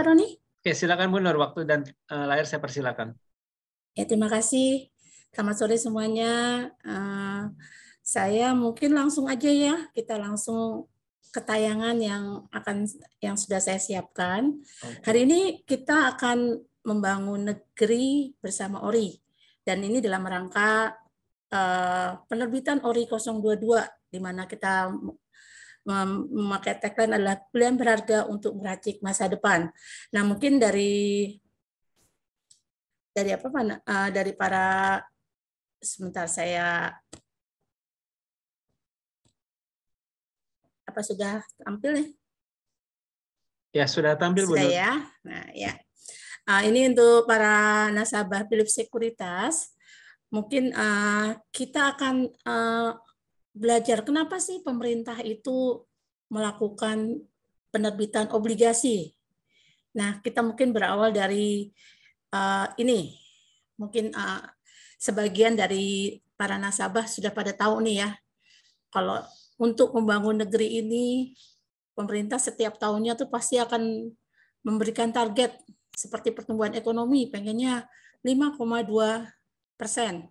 Roni? Oke, silakan Bu Nur, waktu dan layar saya persilakan. Ya, terima kasih. Selamat sore semuanya. Saya mungkin langsung aja ya, kita langsung ke tayangan yang sudah saya siapkan. Oke. Hari ini kita akan membangun negeri bersama ORI, dan ini dalam rangka penerbitan ORI 022, di mana kita memakai tagline adalah pilihan berharga untuk meracik masa depan. Nah, mungkin dari para, sebentar, saya sudah tampil ya? Ya, sudah tampil Bu Sudah Nur. ya. Nah, ya. Ini untuk para nasabah Philips Sekuritas. Mungkin kita akan belajar kenapa sih pemerintah itu melakukan penerbitan obligasi. Nah, kita mungkin berawal dari ini. Mungkin sebagian dari para nasabah sudah pada tahu nih ya, kalau untuk membangun negeri ini, pemerintah setiap tahunnya tuh pasti akan memberikan target seperti pertumbuhan ekonomi, pengennya 5,2%.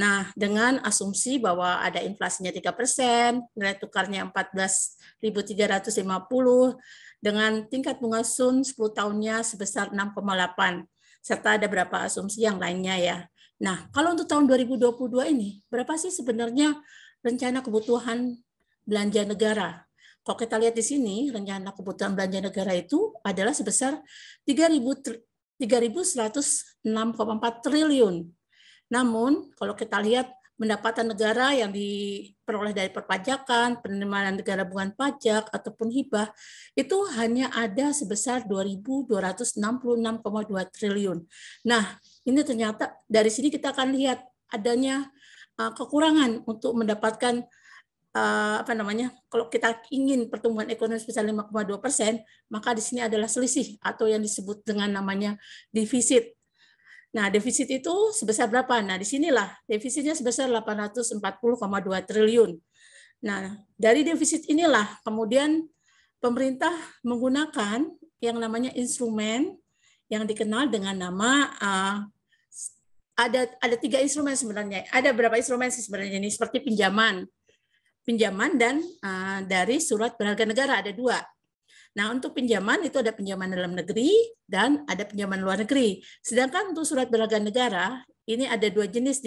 Nah, dengan asumsi bahwa ada inflasinya 3%, nilai tukarnya 14.350, dengan tingkat bunga SUN 10 tahunnya sebesar 6,8, serta ada beberapa asumsi yang lainnya ya. Nah, kalau untuk tahun 2022 ini, berapa sih sebenarnya rencana kebutuhan belanja negara? Kalau kita lihat di sini, rencana kebutuhan belanja negara itu adalah sebesar 3.106,4 triliun. Namun, kalau kita lihat pendapatan negara yang diperoleh dari perpajakan, penerimaan negara bukan pajak, ataupun hibah, itu hanya ada sebesar 2.266,2 triliun. Nah, ini ternyata dari sini kita akan lihat adanya kekurangan untuk mendapatkan kalau kita ingin pertumbuhan ekonomi sebesar 5,2%, maka di sini adalah selisih atau yang disebut dengan namanya defisit. Nah, defisit itu sebesar berapa? Nah, disinilah defisitnya sebesar 840,2 triliun. Nah, dari defisit inilah kemudian pemerintah menggunakan yang namanya instrumen yang dikenal dengan nama ada 3 instrumen sebenarnya. Ada berapa instrumen sih sebenarnya ini? Seperti pinjaman dan dari surat berharga negara ada 2. Nah, untuk pinjaman itu ada pinjaman dalam negeri dan ada pinjaman luar negeri. Sedangkan untuk surat berharga negara, ini ada 2 jenis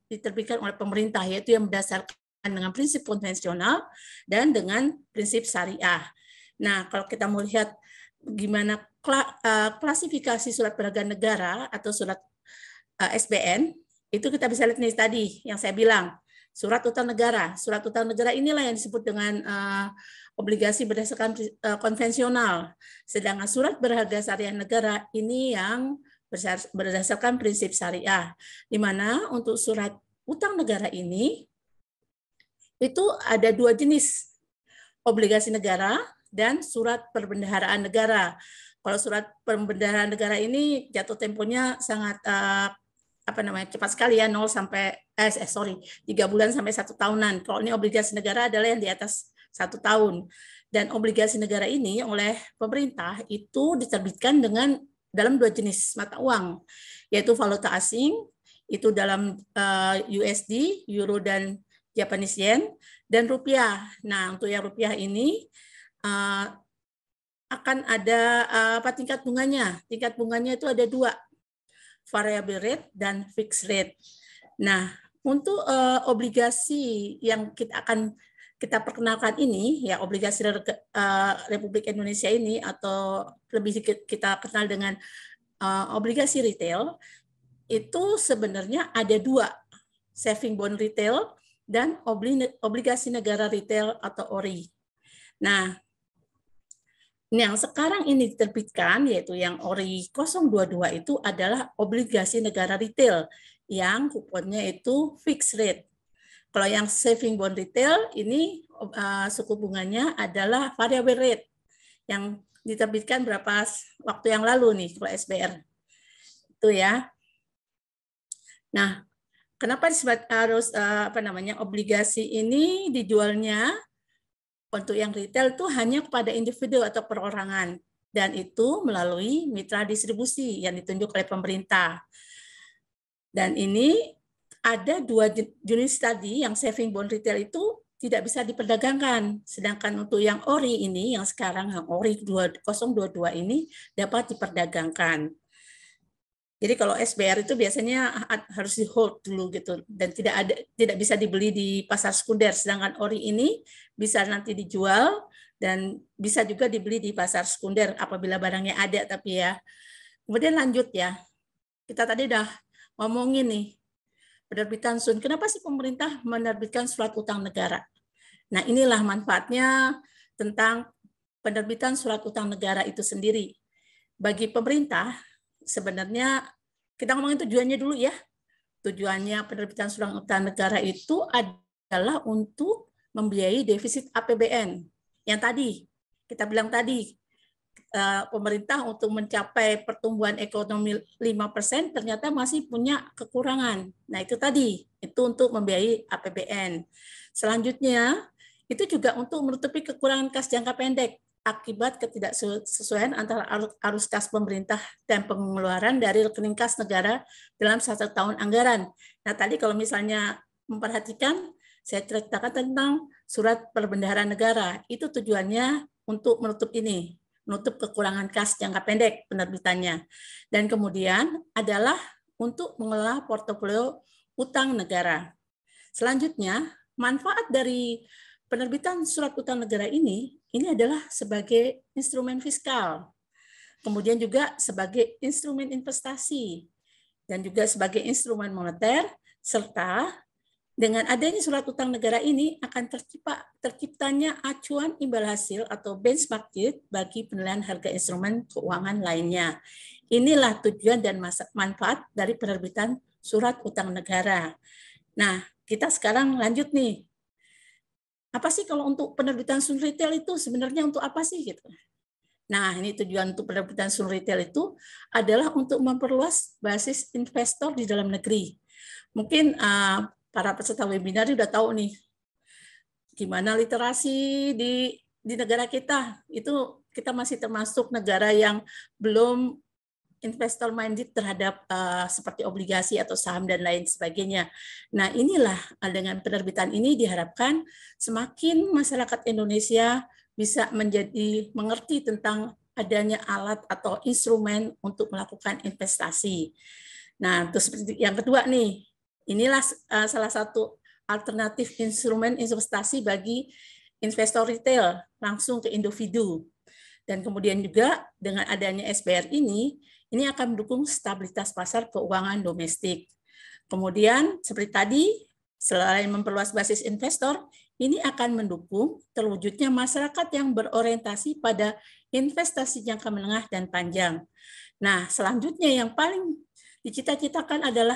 diterbitkan oleh pemerintah, yaitu yang berdasarkan dengan prinsip konvensional dan dengan prinsip syariah. Nah, kalau kita mau lihat gimana klasifikasi surat berharga negara atau surat SBN, itu kita bisa lihat nih tadi yang saya bilang. Surat utang negara. Surat utang negara inilah yang disebut dengan obligasi berdasarkan konvensional. Sedangkan surat berharga syariah negara ini yang berdasarkan prinsip syariah. Di mana untuk surat utang negara ini itu ada 2 jenis. Obligasi negara dan surat perbendaharaan negara. Kalau surat perbendaharaan negara ini jatuh temponya sangat cepat sekali ya, 3 bulan sampai 1 tahunan. Kalau ini obligasi negara adalah yang di atas 1 tahun. Dan obligasi negara ini oleh pemerintah itu diterbitkan dalam 2 jenis mata uang, yaitu valuta asing, itu dalam USD, Euro dan Japanese Yen, dan rupiah. Nah, untuk yang rupiah ini akan ada tingkat bunganya. Tingkat bunganya itu ada 2. Variable rate dan fixed rate. Nah, untuk obligasi yang kita perkenalkan ini, ya obligasi Republik Indonesia ini, atau lebih kita kenal dengan obligasi retail, itu sebenarnya ada 2, saving bond retail dan obligasi negara retail atau ORI. Nah, yang sekarang ini diterbitkan, yaitu yang ORI 022 itu adalah obligasi negara retail yang kuponnya itu fixed rate. Kalau yang saving bond retail ini suku bunganya adalah variable rate yang diterbitkan berapa waktu yang lalu nih kalau SBR. Itu ya. Nah, kenapa disebut harus obligasi ini dijualnya untuk yang retail itu hanya kepada individu atau perorangan. dan itu melalui mitra distribusi yang ditunjuk oleh pemerintah. Dan ini ada 2 jenis tadi yang saving bond retail itu tidak bisa diperdagangkan. Sedangkan untuk yang ORI ini, yang sekarang yang ORI 022 ini dapat diperdagangkan. Jadi kalau SBR itu biasanya harus di hold dulu gitu dan tidak bisa dibeli di pasar sekunder. Sedangkan ORI ini bisa nanti dijual dan bisa juga dibeli di pasar sekunder apabila barangnya ada tapi ya. Kemudian lanjut ya. Kita tadi udah ngomongin nih penerbitan SUN. Kenapa sih pemerintah menerbitkan surat utang negara? Nah, inilah manfaatnya tentang penerbitan surat utang negara itu sendiri. Bagi pemerintah, sebenarnya kita ngomongin tujuannya dulu ya. Tujuannya penerbitan surat utang negara itu adalah untuk membiayai defisit APBN. Yang tadi, kita bilang tadi, pemerintah untuk mencapai pertumbuhan ekonomi 5% ternyata masih punya kekurangan. Nah, itu tadi, itu untuk membiayai APBN. Selanjutnya, itu juga untuk menutupi kekurangan kas jangka pendek akibat ketidaksesuaian antara arus kas pemerintah dan pengeluaran dari rekening kas negara dalam 1 tahun anggaran. Nah, tadi kalau misalnya memperhatikan, saya ceritakan tentang surat perbendaharaan negara. Itu tujuannya untuk menutup ini, menutup kekurangan kas jangka pendek penerbitannya. Dan kemudian adalah untuk mengelola portofolio utang negara. Selanjutnya, manfaat dari penerbitan surat utang negara ini adalah sebagai instrumen fiskal, kemudian juga sebagai instrumen investasi, dan juga sebagai instrumen moneter, serta dengan adanya surat utang negara ini akan terciptanya acuan imbal hasil atau benchmark yield bagi penilaian harga instrumen keuangan lainnya. Inilah tujuan dan manfaat dari penerbitan surat utang negara. Nah, kita sekarang lanjut nih. Apa sih kalau untuk penerbitan SUN retail itu sebenarnya untuk apa sih gitu? Nah, ini tujuan untuk penerbitan SUN retail itu adalah untuk memperluas basis investor di dalam negeri. Mungkin para peserta webinar sudah tahu nih gimana literasi di negara kita. Itu kita masih termasuk negara yang belum investor minded terhadap seperti obligasi atau saham dan lain sebagainya. Nah, inilah dengan penerbitan ini diharapkan semakin masyarakat Indonesia bisa menjadi mengerti tentang adanya alat atau instrumen untuk melakukan investasi. Nah, terus yang kedua nih, inilah salah satu alternatif instrumen investasi bagi investor retail langsung ke individu. Dan kemudian juga dengan adanya SBR ini akan mendukung stabilitas pasar keuangan domestik. Kemudian seperti tadi, selain memperluas basis investor, ini akan mendukung terwujudnya masyarakat yang berorientasi pada investasi jangka menengah dan panjang. Nah, selanjutnya yang paling dicita-citakan adalah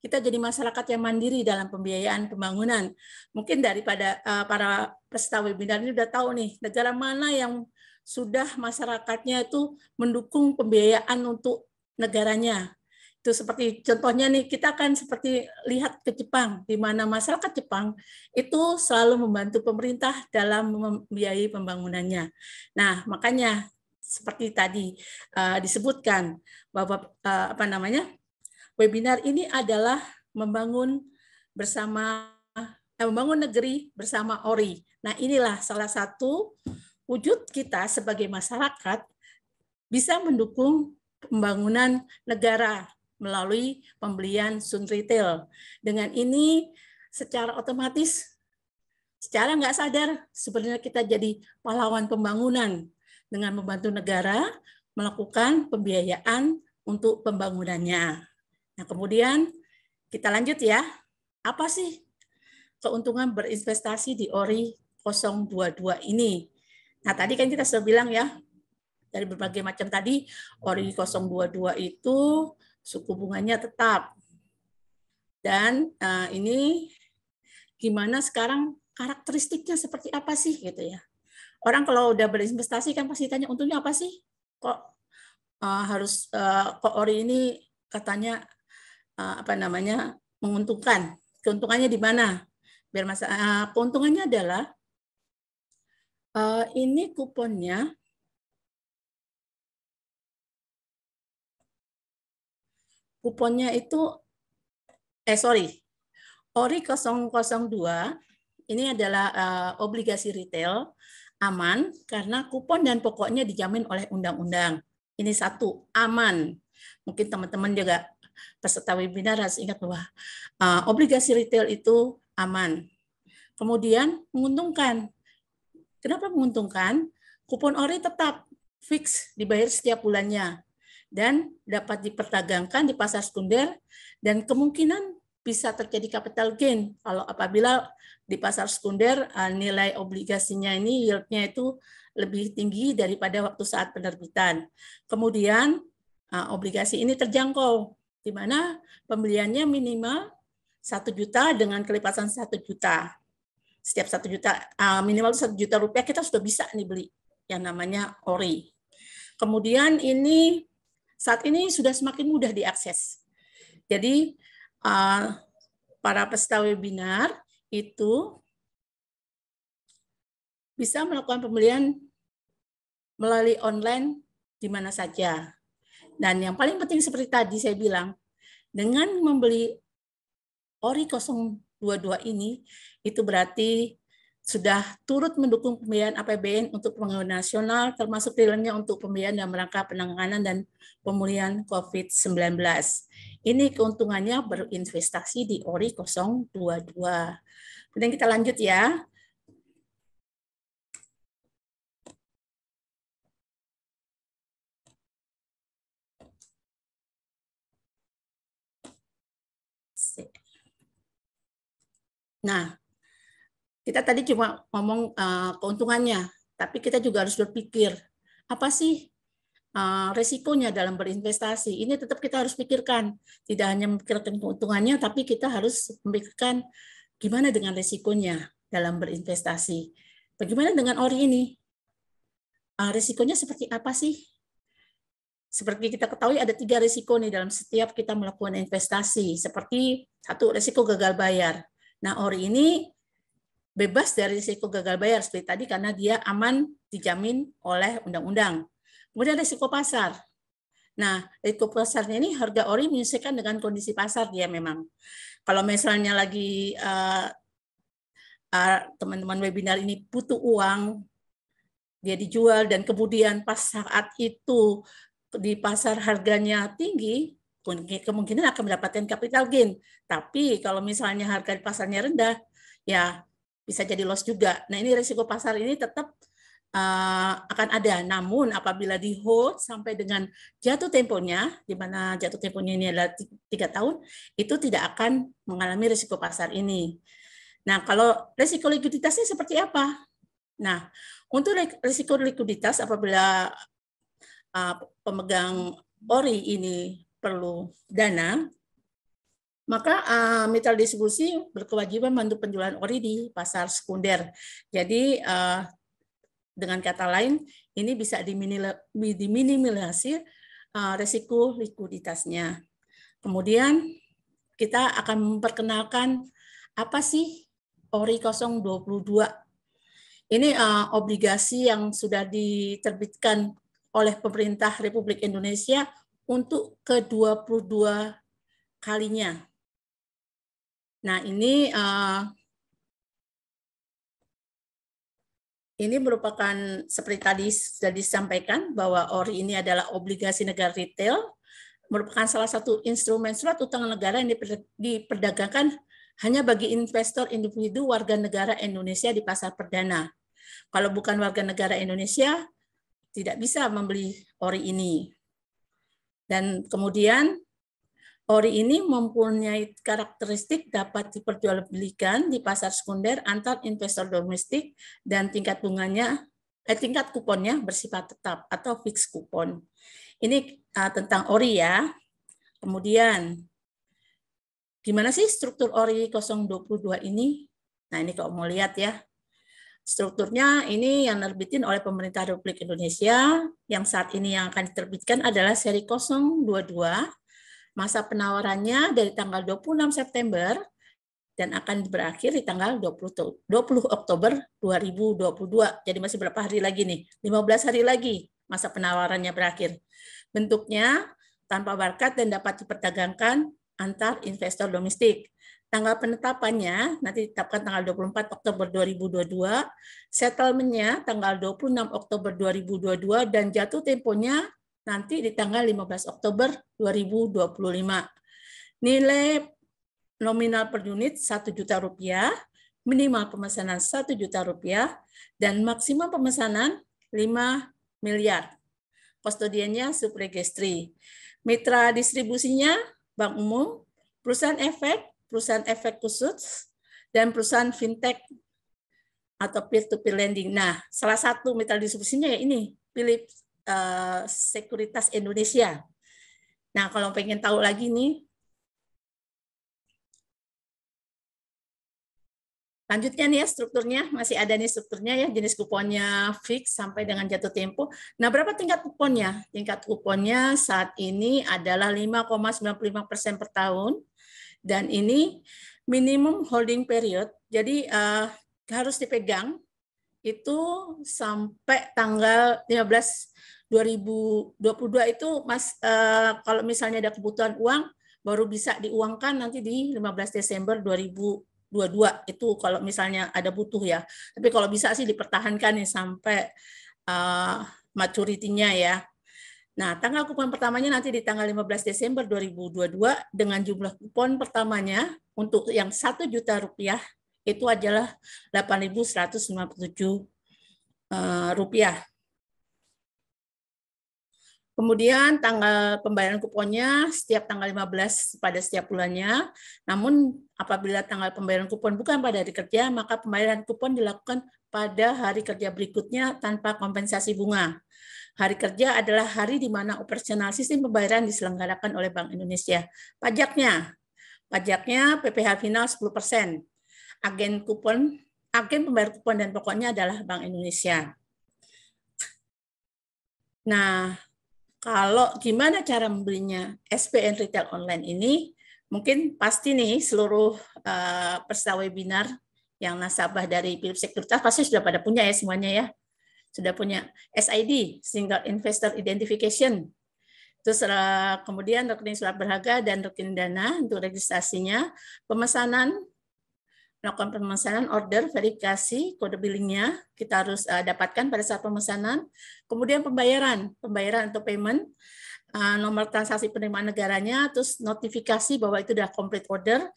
kita jadi masyarakat yang mandiri dalam pembiayaan pembangunan. Mungkin daripada para peserta webinar ini sudah tahu nih, negara mana yang sudah masyarakatnya itu mendukung pembiayaan untuk negaranya. Itu seperti contohnya nih, kita akan seperti lihat ke Jepang, di mana masyarakat Jepang itu selalu membantu pemerintah dalam membiayai pembangunannya. Nah, makanya seperti tadi disebutkan bahwa webinar ini adalah membangun negeri bersama ORI. Nah, inilah salah satu wujud kita sebagai masyarakat bisa mendukung pembangunan negara melalui pembelian SUN retail. Dengan ini secara otomatis, secara nggak sadar, sebenarnya kita jadi pahlawan pembangunan dengan membantu negara melakukan pembiayaan untuk pembangunannya. Nah, kemudian kita lanjut ya. Apa sih keuntungan berinvestasi di ORI 022 ini? Nah, tadi kan kita sudah bilang ya, dari berbagai macam tadi, ORI 022 itu suku bunganya tetap. Dan ini gimana sekarang karakteristiknya seperti apa sih gitu ya. Orang kalau udah berinvestasi kan pasti tanya untungnya apa sih? Kok kok ORI ini katanya menguntungkan. Keuntungannya di mana? Keuntungannya adalah ini kuponnya kuponnya itu, ORI 002 ini adalah obligasi retail aman karena kupon dan pokoknya dijamin oleh undang-undang. Ini satu, aman. Mungkin teman-teman juga peserta webinar harus ingat bahwa obligasi retail itu aman. Kemudian menguntungkan. Kenapa menguntungkan? Kupon ORI tetap fix dibayar setiap bulannya dan dapat diperdagangkan di pasar sekunder dan kemungkinan bisa terjadi capital gain kalau apabila di pasar sekunder nilai obligasinya ini yield-nya itu lebih tinggi daripada waktu saat penerbitan. Kemudian obligasi ini terjangkau di mana pembeliannya minimal 1 juta dengan kelipasan 1 juta. Setiap 1 juta minimal 1 juta rupiah kita sudah bisa nih beli yang namanya ORI. Kemudian ini saat ini sudah semakin mudah diakses. Jadi para peserta webinar itu bisa melakukan pembelian melalui online di mana saja. Dan yang paling penting seperti tadi saya bilang, dengan membeli ORI 022 ini, itu berarti sudah turut mendukung pembiayaan APBN untuk pembangunan nasional, termasuk realnya untuk pembiayaan dalam rangka penanganan dan pemulihan COVID-19. Ini keuntungannya berinvestasi di ORI 022. Kemudian kita lanjut ya. Nah, kita tadi cuma ngomong keuntungannya, tapi kita juga harus berpikir, apa sih resikonya dalam berinvestasi? Ini tetap kita harus pikirkan, tidak hanya memikirkan keuntungannya, tapi kita harus memikirkan gimana dengan resikonya dalam berinvestasi. Bagaimana dengan ORI ini? Resikonya seperti apa sih? Seperti kita ketahui ada 3 risiko nih dalam setiap kita melakukan investasi. Seperti 1, risiko gagal bayar. Nah, ORI ini bebas dari risiko gagal bayar seperti tadi karena dia aman dijamin oleh undang-undang. Kemudian risiko pasar. Nah, risiko pasarnya ini harga ORI menyesuaikan dengan kondisi pasar dia memang. Kalau misalnya lagi teman-teman webinar ini butuh uang, dia dijual dan kemudian pas saat itu di pasar harganya tinggi, kemungkinan akan mendapatkan capital gain. Tapi kalau misalnya harga di pasarnya rendah, ya bisa jadi loss juga. Nah, ini risiko pasar ini tetap akan ada. Namun apabila di hold sampai dengan jatuh temponya, di mana jatuh temponya ini adalah 3 tahun, itu tidak akan mengalami risiko pasar ini. Nah, kalau risiko likuiditasnya seperti apa? Nah, untuk risiko likuiditas apabila pemegang ORI ini perlu dana, maka mitra distribusi berkewajiban membantu penjualan ORI di pasar sekunder. Jadi dengan kata lain, ini bisa diminimalisir risiko likuiditasnya. Kemudian kita akan memperkenalkan apa sih ORI 022. Ini obligasi yang sudah diterbitkan oleh pemerintah Republik Indonesia untuk ke-22 kalinya. Nah, ini merupakan seperti tadi sudah disampaikan bahwa ORI ini adalah obligasi negara retail, merupakan salah satu instrumen surat utang negara yang diperdagangkan hanya bagi investor individu warga negara Indonesia di pasar perdana. Kalau bukan warga negara Indonesia, tidak bisa membeli ORI ini. Dan kemudian ORI ini mempunyai karakteristik dapat diperjualbelikan di pasar sekunder antar investor domestik dan tingkat bunganya, tingkat kuponnya bersifat tetap atau fixed kupon. Ini tentang ORI ya. Kemudian gimana sih struktur ORI 022 ini? Nah, ini kalau mau lihat ya. Strukturnya ini yang nerbitin oleh pemerintah Republik Indonesia, yang saat ini yang akan diterbitkan adalah seri 022, masa penawarannya dari tanggal 26 September dan akan berakhir di tanggal 20 Oktober 2022. Jadi masih berapa hari lagi nih? 15 hari lagi masa penawarannya berakhir. Bentuknya tanpa barcode dan dapat diperdagangkan antar investor domestik. Tanggal penetapannya nanti ditetapkan tanggal 24 Oktober 2022, settlement-nya tanggal 26 Oktober 2022, dan jatuh temponya nanti di tanggal 15 Oktober 2025. Nilai nominal per unit Rp1.000.000, minimal pemesanan Rp1.000.000, dan maksimum pemesanan 5 miliar. Kustodiannya Supregistry. Mitra distribusinya Bank Umum, perusahaan efek khusus, dan perusahaan fintech atau peer-to-peer lending. Nah, salah satu mitra distribusinya ya ini, Philip Sekuritas Indonesia. Nah, kalau pengen tahu lagi nih, lanjutnya nih ya strukturnya, masih ada nih strukturnya ya, jenis kuponnya fix sampai dengan jatuh tempo. Nah, berapa tingkat kuponnya? Tingkat kuponnya saat ini adalah 5,95% per tahun, dan ini minimum holding period, jadi harus dipegang itu sampai tanggal 15/2022 itu kalau misalnya ada kebutuhan uang baru bisa diuangkan nanti di 15 Desember 2022 itu kalau misalnya ada butuh ya. Tapi kalau bisa sih dipertahankan nih sampai maturity-nya ya. Nah, tanggal kupon pertamanya nanti di tanggal 15 Desember 2022 dengan jumlah kupon pertamanya untuk yang Rp1.000.000 itu adalah Rp8.157. Kemudian tanggal pembayaran kuponnya setiap tanggal 15 pada setiap bulannya. Namun apabila tanggal pembayaran kupon bukan pada hari kerja, maka pembayaran kupon dilakukan pada hari kerja berikutnya tanpa kompensasi bunga. Hari kerja adalah hari di mana operasional sistem pembayaran diselenggarakan oleh Bank Indonesia. Pajaknya PPh final 10%. Agen pembayar kupon dan pokoknya adalah Bank Indonesia. Nah, kalau gimana cara membelinya SBN Retail Online ini, mungkin pasti nih seluruh peserta webinar yang nasabah dari Philip Sekuritas pasti sudah pada punya ya semuanya ya. Sudah punya SID, Single Investor Identification. Terus kemudian rekening surat berharga dan rekening dana untuk registrasinya, melakukan pemesanan, order, verifikasi, kode billingnya kita harus dapatkan pada saat pemesanan. Kemudian pembayaran atau payment, nomor transaksi penerimaan negaranya, terus notifikasi bahwa itu sudah complete order.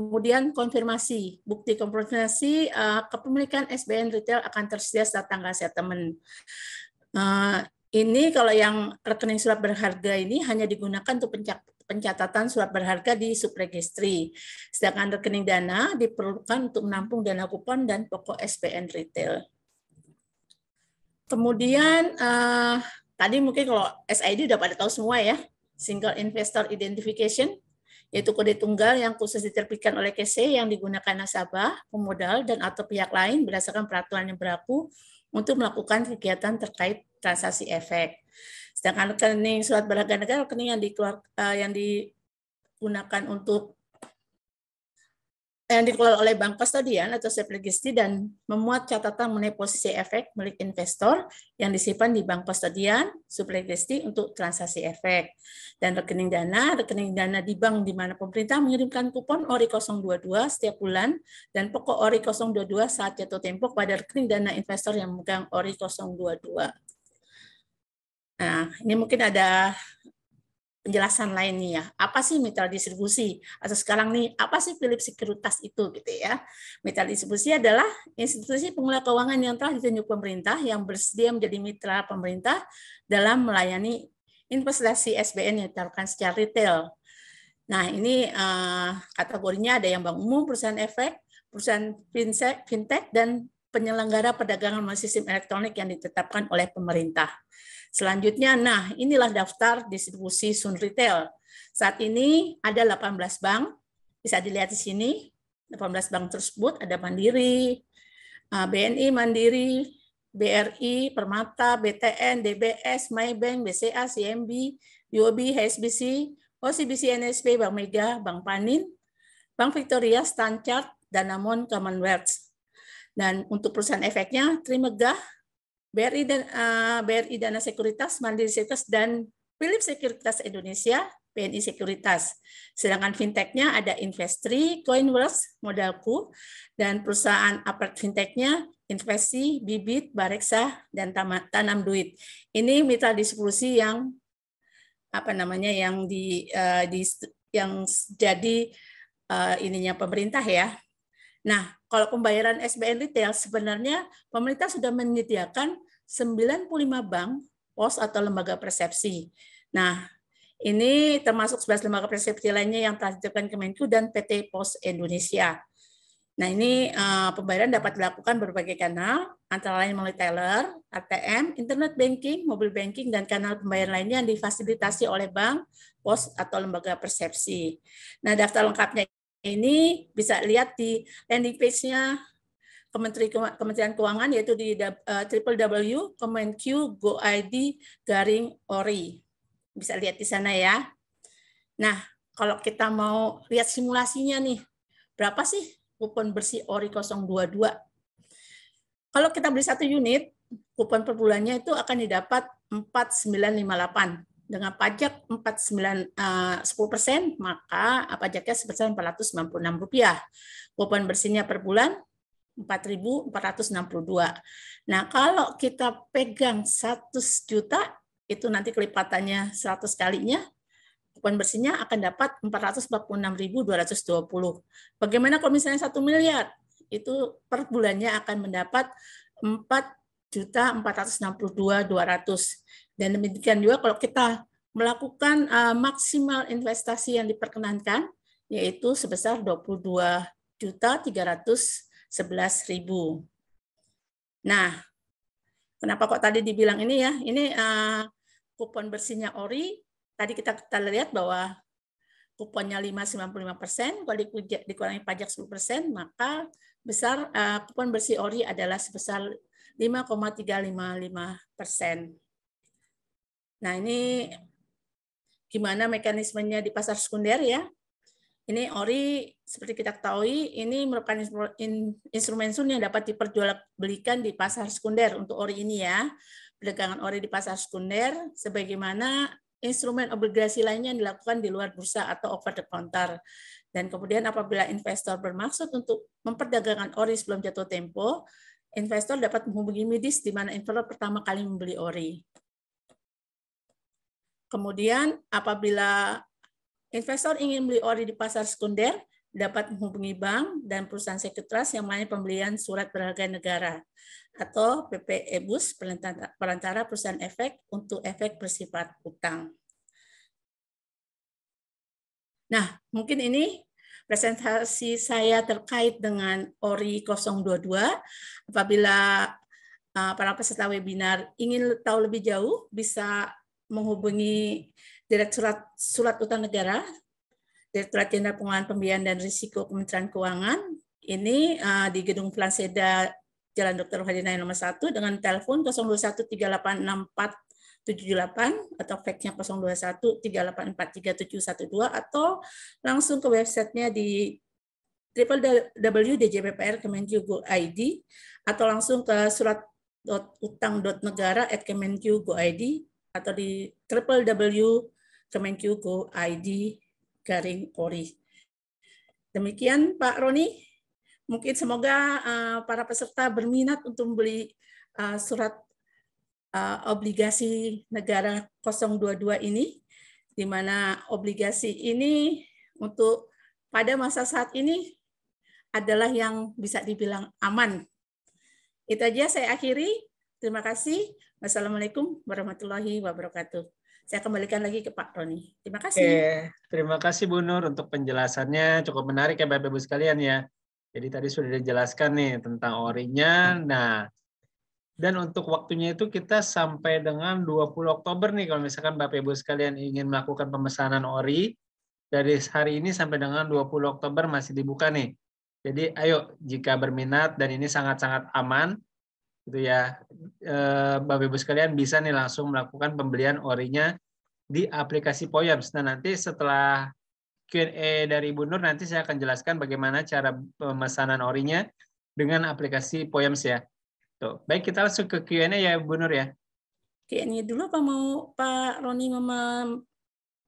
Kemudian konfirmasi, bukti konfirmasi kepemilikan SBN Retail akan tersedia saat tanggal settlement. Ini kalau yang rekening surat berharga ini hanya digunakan untuk pencatatan surat berharga di Supregistry. Sedangkan rekening dana diperlukan untuk menampung dana kupon dan pokok SBN Retail. Kemudian tadi mungkin kalau SID udah pada tahu semua ya, Single Investor Identification, yaitu kode tunggal yang khusus diterbitkan oleh KC yang digunakan nasabah, pemodal, dan atau pihak lain berdasarkan peraturan yang berlaku untuk melakukan kegiatan terkait transaksi efek. Sedangkan rekening surat berharga negara, rekening yang digunakan untuk yang dikelola oleh bank kustodian atau Supregistry dan memuat catatan mengenai posisi efek milik investor yang disimpan di bank kustodian Supregistry untuk transaksi efek. Dan rekening dana di bank di mana pemerintah mengirimkan kupon ORI 022 setiap bulan dan pokok ORI 022 saat jatuh tempo pada rekening dana investor yang memegang ORI 022. Nah, ini mungkin ada penjelasan lain nih ya, apa sih mitra distribusi? Atau sekarang nih, apa sih Philip Sekuritas itu gitu ya? Mitra distribusi adalah institusi pengelola keuangan yang telah ditunjuk pemerintah yang bersedia menjadi mitra pemerintah dalam melayani investasi SBN yang ditawarkan secara retail. Nah, ini kategorinya ada yang Bank Umum, perusahaan efek, perusahaan fintech, dan penyelenggara perdagangan melalui sistem elektronik yang ditetapkan oleh pemerintah. Selanjutnya, nah inilah daftar distribusi Sun Retail. Saat ini ada 18 bank, bisa dilihat di sini. 18 bank tersebut ada Mandiri, BNI Mandiri, BRI, Permata, BTN, DBS, Maybank, BCA, CMB, UOB, HSBC, OCBC, NSB, Bank Mega, Bank Panin, Bank Victoria, Stanchart, Danamon, Commonwealth. Dan untuk perusahaan efeknya, Trimegah, BRI Dana Sekuritas, Mandiri Sekuritas, dan Philips Sekuritas Indonesia, BNI Sekuritas. Sedangkan fintech-nya ada Investri, Coinworks, Modalku, dan perusahaan apart fintech-nya Investi, Bibit, Bareksa, dan Tanam Duit. Ini mitra distribusi yang yang jadi ininya pemerintah ya. Nah, kalau pembayaran SBN retail sebenarnya pemerintah sudah menyediakan 95 bank, pos atau lembaga persepsi. Nah, ini termasuk 11 lembaga persepsi lainnya yang telah ditetapkan Kemenku dan PT Pos Indonesia. Nah, ini pembayaran dapat dilakukan berbagai kanal, antara lain melalui teller, ATM, internet banking, mobile banking, dan kanal pembayaran lainnya yang difasilitasi oleh bank, pos, atau lembaga persepsi. Nah, daftar lengkapnya ini bisa lihat di landing page-nya Kementerian Keuangan, yaitu di www.kemenq.go.id/ori. Bisa lihat di sana ya. Nah, kalau kita mau lihat simulasinya nih, berapa sih kupon bersih ORI 022? Kalau kita beli 1 unit, kupon per bulannya itu akan didapat 4.958. Dengan pajak 10%, maka pajaknya sebesar Rp496. Kupon bersihnya per bulan 4.462. Nah, kalau kita pegang 100 juta, itu nanti kelipatannya 100 kalinya, kupon bersihnya akan dapat 446.220. Bagaimana kalau misalnya 1 miliar? Itu per bulannya akan mendapat 4.462.200. Dan demikian juga kalau kita melakukan maksimal investasi yang diperkenankan, yaitu sebesar 22.311.000. Nah, kenapa kok tadi dibilang ini ya? Ini kupon bersihnya ORI. Tadi kita lihat bahwa kuponnya 5,95%, kalau dikurangi pajak 10%, maka besar kupon bersih ORI adalah sebesar 5,355%. Nah, ini gimana mekanismenya di pasar sekunder ya? Ini ORI, seperti kita ketahui, ini merupakan instrumen sun yang dapat diperjualbelikan di pasar sekunder untuk ORI ini ya. Perdagangan ORI di pasar sekunder, sebagaimana instrumen obligasi lainnya yang dilakukan di luar bursa atau over the counter. Dan kemudian apabila investor bermaksud untuk memperdagangkan ORI sebelum jatuh tempo, investor dapat menghubungi Midis di mana investor pertama kali membeli ORI. Kemudian apabila investor ingin beli ORI di pasar sekunder, dapat menghubungi bank dan perusahaan sekuritas yang melayani pembelian surat berharga negara atau PPEBUS, perantara perusahaan efek untuk efek bersifat utang. Nah, mungkin ini presentasi saya terkait dengan ORI 022. Apabila para peserta webinar ingin tahu lebih jauh, bisa menghubungi Direktorat Surat Utang Negara, Direktorat Jenderal Pengelolaan Pembiayaan dan Risiko Kementerian Keuangan. Ini di Gedung Planseda Jalan Dr. Hadinah nomor 1 dengan telepon 021386478 atau faxnya 02138437712 atau langsung ke websitenya di www.djppr.kemenq.go.id atau langsung ke surat.utang.negara@kemenq.go.id atau di www.kemenq.go.id/ORI. Demikian Pak Roni. Mungkin semoga para peserta berminat untuk membeli surat obligasi negara 022 ini, di mana obligasi ini untuk pada masa saat ini adalah yang bisa dibilang aman. Itu aja saya akhiri. Terima kasih. Wassalamualaikum warahmatullahi wabarakatuh. Saya kembalikan lagi ke Pak Roni. Terima kasih. Terima kasih Bu Nur untuk penjelasannya. Cukup menarik ya Bapak-Ibu sekalian ya. Jadi tadi sudah dijelaskan nih tentang ORI-nya. Nah, dan untuk waktunya itu kita sampai dengan 20 Oktober nih kalau misalkan Bapak-Ibu sekalian ingin melakukan pemesanan ORI. Dari hari ini sampai dengan 20 Oktober masih dibuka nih. Jadi ayo jika berminat dan ini sangat-sangat aman, gitu ya, Bapak-Ibu sekalian bisa nih langsung melakukan pembelian ORI-nya di aplikasi Poyams. Nah nanti setelah Q&A dari Bu Nur nanti saya akan jelaskan bagaimana cara pemesanan ORI-nya dengan aplikasi Poyams ya. Tuh, baik kita langsung ke Q&A ya Bu Nur ya. Kayaknya dulu apa mau Pak Roni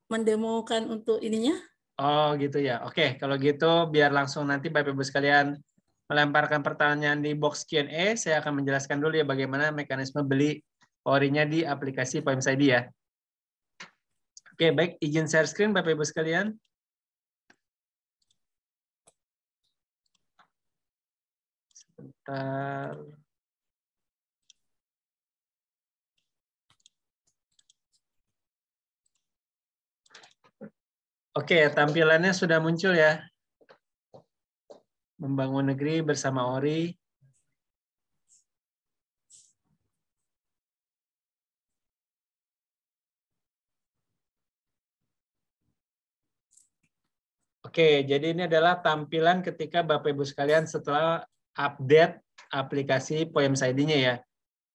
mendemokan untuk ininya? Oh gitu ya. Oke, kalau gitu biar langsung nanti Bapak Ibu sekalian melemparkan pertanyaan di box Q&A, saya akan menjelaskan dulu ya bagaimana mekanisme beli orinya di aplikasi Poems ID ya. Oke, baik, izin share screen Bapak Ibu sekalian. Sebentar. Oke, tampilannya sudah muncul ya. Membangun negeri bersama ORI. Oke, jadi ini adalah tampilan ketika Bapak Ibu sekalian setelah update aplikasi Poems ID-nya ya.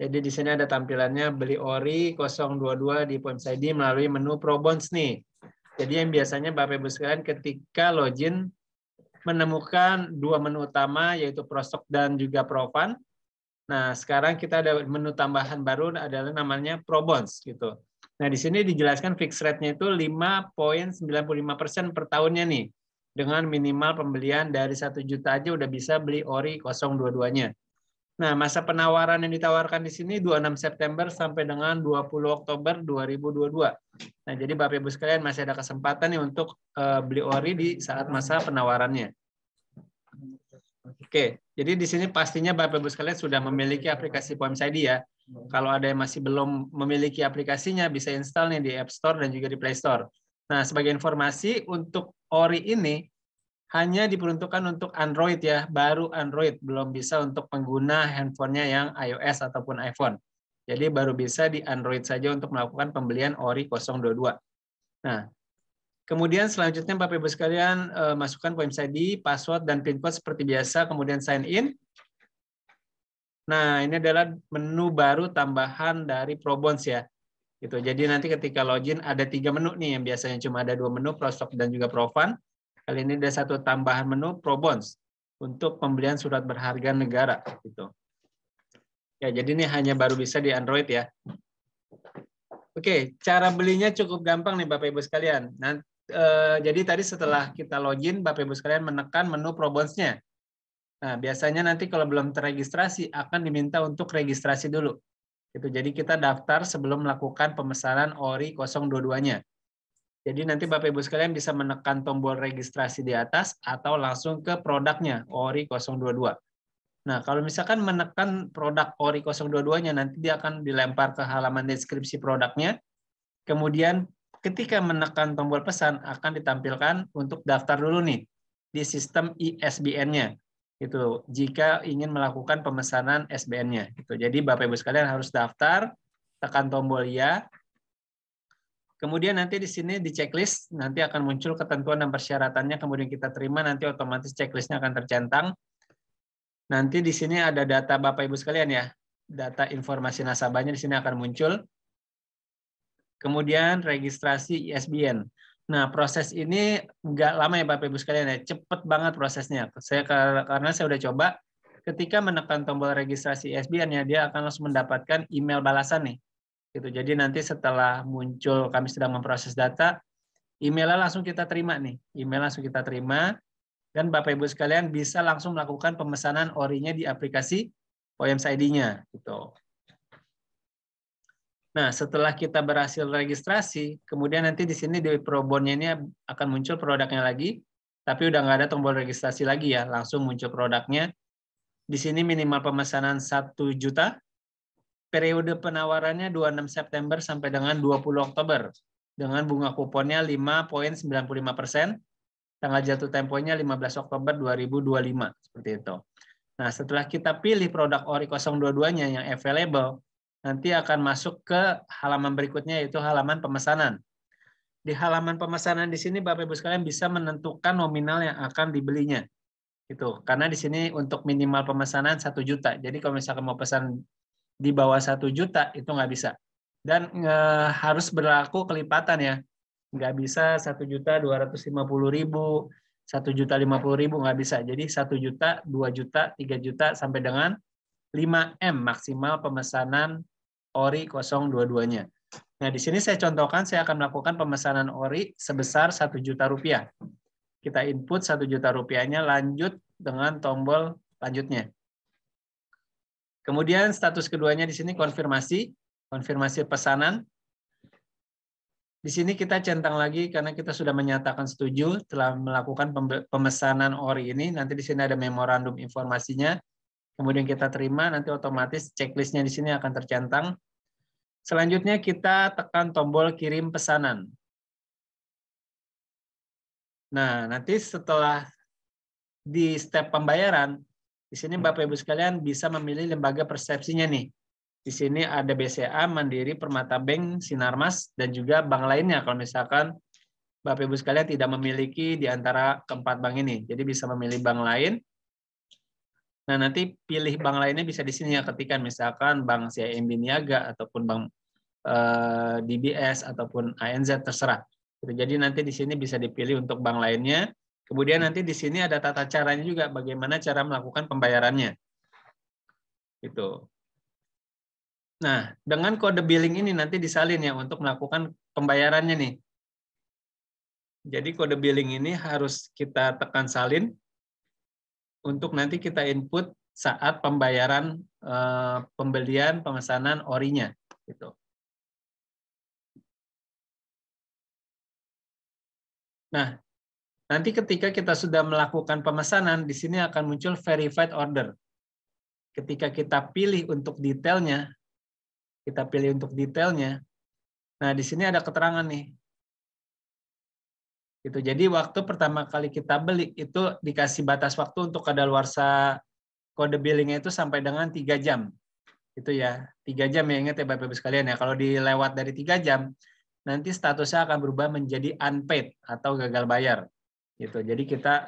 Jadi di sini ada tampilannya beli ORI 022 di Poems ID melalui menu Pro Bonds nih. Jadi yang biasanya Bapak Ibu sekalian ketika login menemukan dua menu utama yaitu Prostock dan juga Profan. Nah, sekarang kita ada menu tambahan baru adalah namanya Pro Bonds gitu. Nah, di sini dijelaskan fixed rate-nya itu 5,95% per tahunnya nih. Dengan minimal pembelian dari 1 juta aja udah bisa beli ORI 022-nya. Nah, masa penawaran yang ditawarkan di sini 26 September sampai dengan 20 Oktober 2022. Nah, jadi Bapak Ibu sekalian masih ada kesempatan nih untuk beli ORI di saat masa penawarannya. Oke, jadi di sini pastinya Bapak Ibu sekalian sudah memiliki aplikasi Poems ID ya. Kalau ada yang masih belum memiliki aplikasinya, bisa install nih di App Store dan juga di Play Store. Nah, sebagai informasi, untuk ORI ini hanya diperuntukkan untuk Android ya, baru Android, belum bisa untuk pengguna handphonenya yang iOS ataupun iPhone. Jadi baru bisa di Android saja untuk melakukan pembelian ORI 022. Nah, kemudian selanjutnya Bapak Ibu sekalian masukkan Poems ID, password, dan PIN code seperti biasa, kemudian sign in. Nah, ini adalah menu baru tambahan dari Pro Bonds ya. Gitu. Jadi nanti ketika login ada 3 menu nih, yang biasanya cuma ada 2 menu, Prostock dan juga Profan. Kali ini ada satu tambahan menu Pro Bonds untuk pembelian surat berharga negara. Gitu. Ya, jadi ini hanya baru bisa di Android ya. Oke, cara belinya cukup gampang nih Bapak Ibu sekalian. Nah, jadi tadi setelah kita login, Bapak Ibu sekalian menekan menu Pro Bonds-nya. Nah, biasanya nanti kalau belum terregistrasi akan diminta untuk registrasi dulu. Gitu. Jadi kita daftar sebelum melakukan pemesanan ORI 022-nya. Jadi nanti Bapak Ibu sekalian bisa menekan tombol registrasi di atas atau langsung ke produknya ORI 022. Nah, kalau misalkan menekan produk ORI 022-nya, nanti dia akan dilempar ke halaman deskripsi produknya. Kemudian ketika menekan tombol pesan akan ditampilkan untuk daftar dulu nih di sistem ISBN-nya. Gitu. Jika ingin melakukan pemesanan SBN-nya. Gitu. Jadi Bapak Ibu sekalian harus daftar, tekan tombol ya. Kemudian nanti di sini di checklist nanti akan muncul ketentuan dan persyaratannya, kemudian kita terima, nanti otomatis checklistnya akan tercentang. Nanti di sini ada data Bapak Ibu sekalian ya, data informasi nasabahnya di sini akan muncul. Kemudian registrasi ISBN. Nah, proses ini nggak lama ya Bapak Ibu sekalian ya, cepet banget prosesnya. Karena saya udah coba, ketika menekan tombol registrasi ISBN ya, dia akan langsung mendapatkan email balasan nih. Gitu. Jadi nanti setelah muncul kami sedang memproses data, emailnya langsung kita terima nih. Email langsung kita terima, dan Bapak Ibu sekalian bisa langsung melakukan pemesanan ORI-nya di aplikasi Poems ID-nya. Gitu. Nah, setelah kita berhasil registrasi, kemudian nanti di sini di Probonnya ini akan muncul produknya lagi, tapi udah nggak ada tombol registrasi lagi ya, langsung muncul produknya. Di sini minimal pemesanan 1 juta, periode penawarannya 26 September sampai dengan 20 Oktober, dengan bunga kuponnya 5,95%, tanggal jatuh temponya 15 Oktober 2025, seperti itu. Nah, setelah kita pilih produk ORI 022-nya yang available, nanti akan masuk ke halaman berikutnya, yaitu halaman pemesanan. Di halaman pemesanan di sini Bapak Ibu sekalian bisa menentukan nominal yang akan dibelinya. Gitu. Karena di sini untuk minimal pemesanan 1 juta. Jadi kalau misalkan mau pesan di bawah 1 juta itu nggak bisa. Dan harus berlaku kelipatan ya. Nggak bisa 1.250.000, 1.050.000 nggak bisa. Jadi 1 juta, 2 juta, 3 juta sampai dengan 5M maksimal pemesanan ORI 022-nya. Nah, di sini saya contohkan, saya akan melakukan pemesanan ORI sebesar 1 juta rupiah. Kita input 1 juta rupiahnya, lanjut dengan tombol lanjutnya. Kemudian status keduanya di sini konfirmasi pesanan. Di sini kita centang lagi karena kita sudah menyatakan setuju telah melakukan pemesanan ORI ini. Nanti di sini ada memorandum informasinya. Kemudian kita terima, nanti otomatis checklistnya di sini akan tercentang. Selanjutnya kita tekan tombol kirim pesanan. Nah, nanti setelah di step pembayaran, di sini Bapak Ibu sekalian bisa memilih lembaga persepsinya nih. Di sini ada BCA, Mandiri, Permata Bank, Sinarmas, dan juga bank lainnya kalau misalkan Bapak Ibu sekalian tidak memiliki di antara keempat bank ini. Jadi bisa memilih bank lain. Nah, nanti pilih bank lainnya bisa di sini ya, ketikkan misalkan Bank CIMB Niaga ataupun Bank DBS ataupun ANZ, terserah. Jadi nanti di sini bisa dipilih untuk bank lainnya. Kemudian nanti di sini ada tata caranya juga, bagaimana cara melakukan pembayarannya. Gitu. Nah, dengan kode billing ini nanti disalin ya untuk melakukan pembayarannya nih. Jadi kode billing ini harus kita tekan salin untuk nanti kita input saat pembayaran pembelian pemesanan ORI-nya. Gitu. Nah, nanti ketika kita sudah melakukan pemesanan, di sini akan muncul verified order. Ketika kita pilih untuk detailnya, nah di sini ada keterangan nih. Gitu. Jadi waktu pertama kali kita beli itu dikasih batas waktu untuk kadaluarsa kode billingnya itu sampai dengan 3 jam. Itu ya, 3 jam ya, ingat ya Bapak Ibu sekalian ya. Kalau dilewat dari 3 jam, nanti statusnya akan berubah menjadi unpaid atau gagal bayar. Gitu. Jadi kita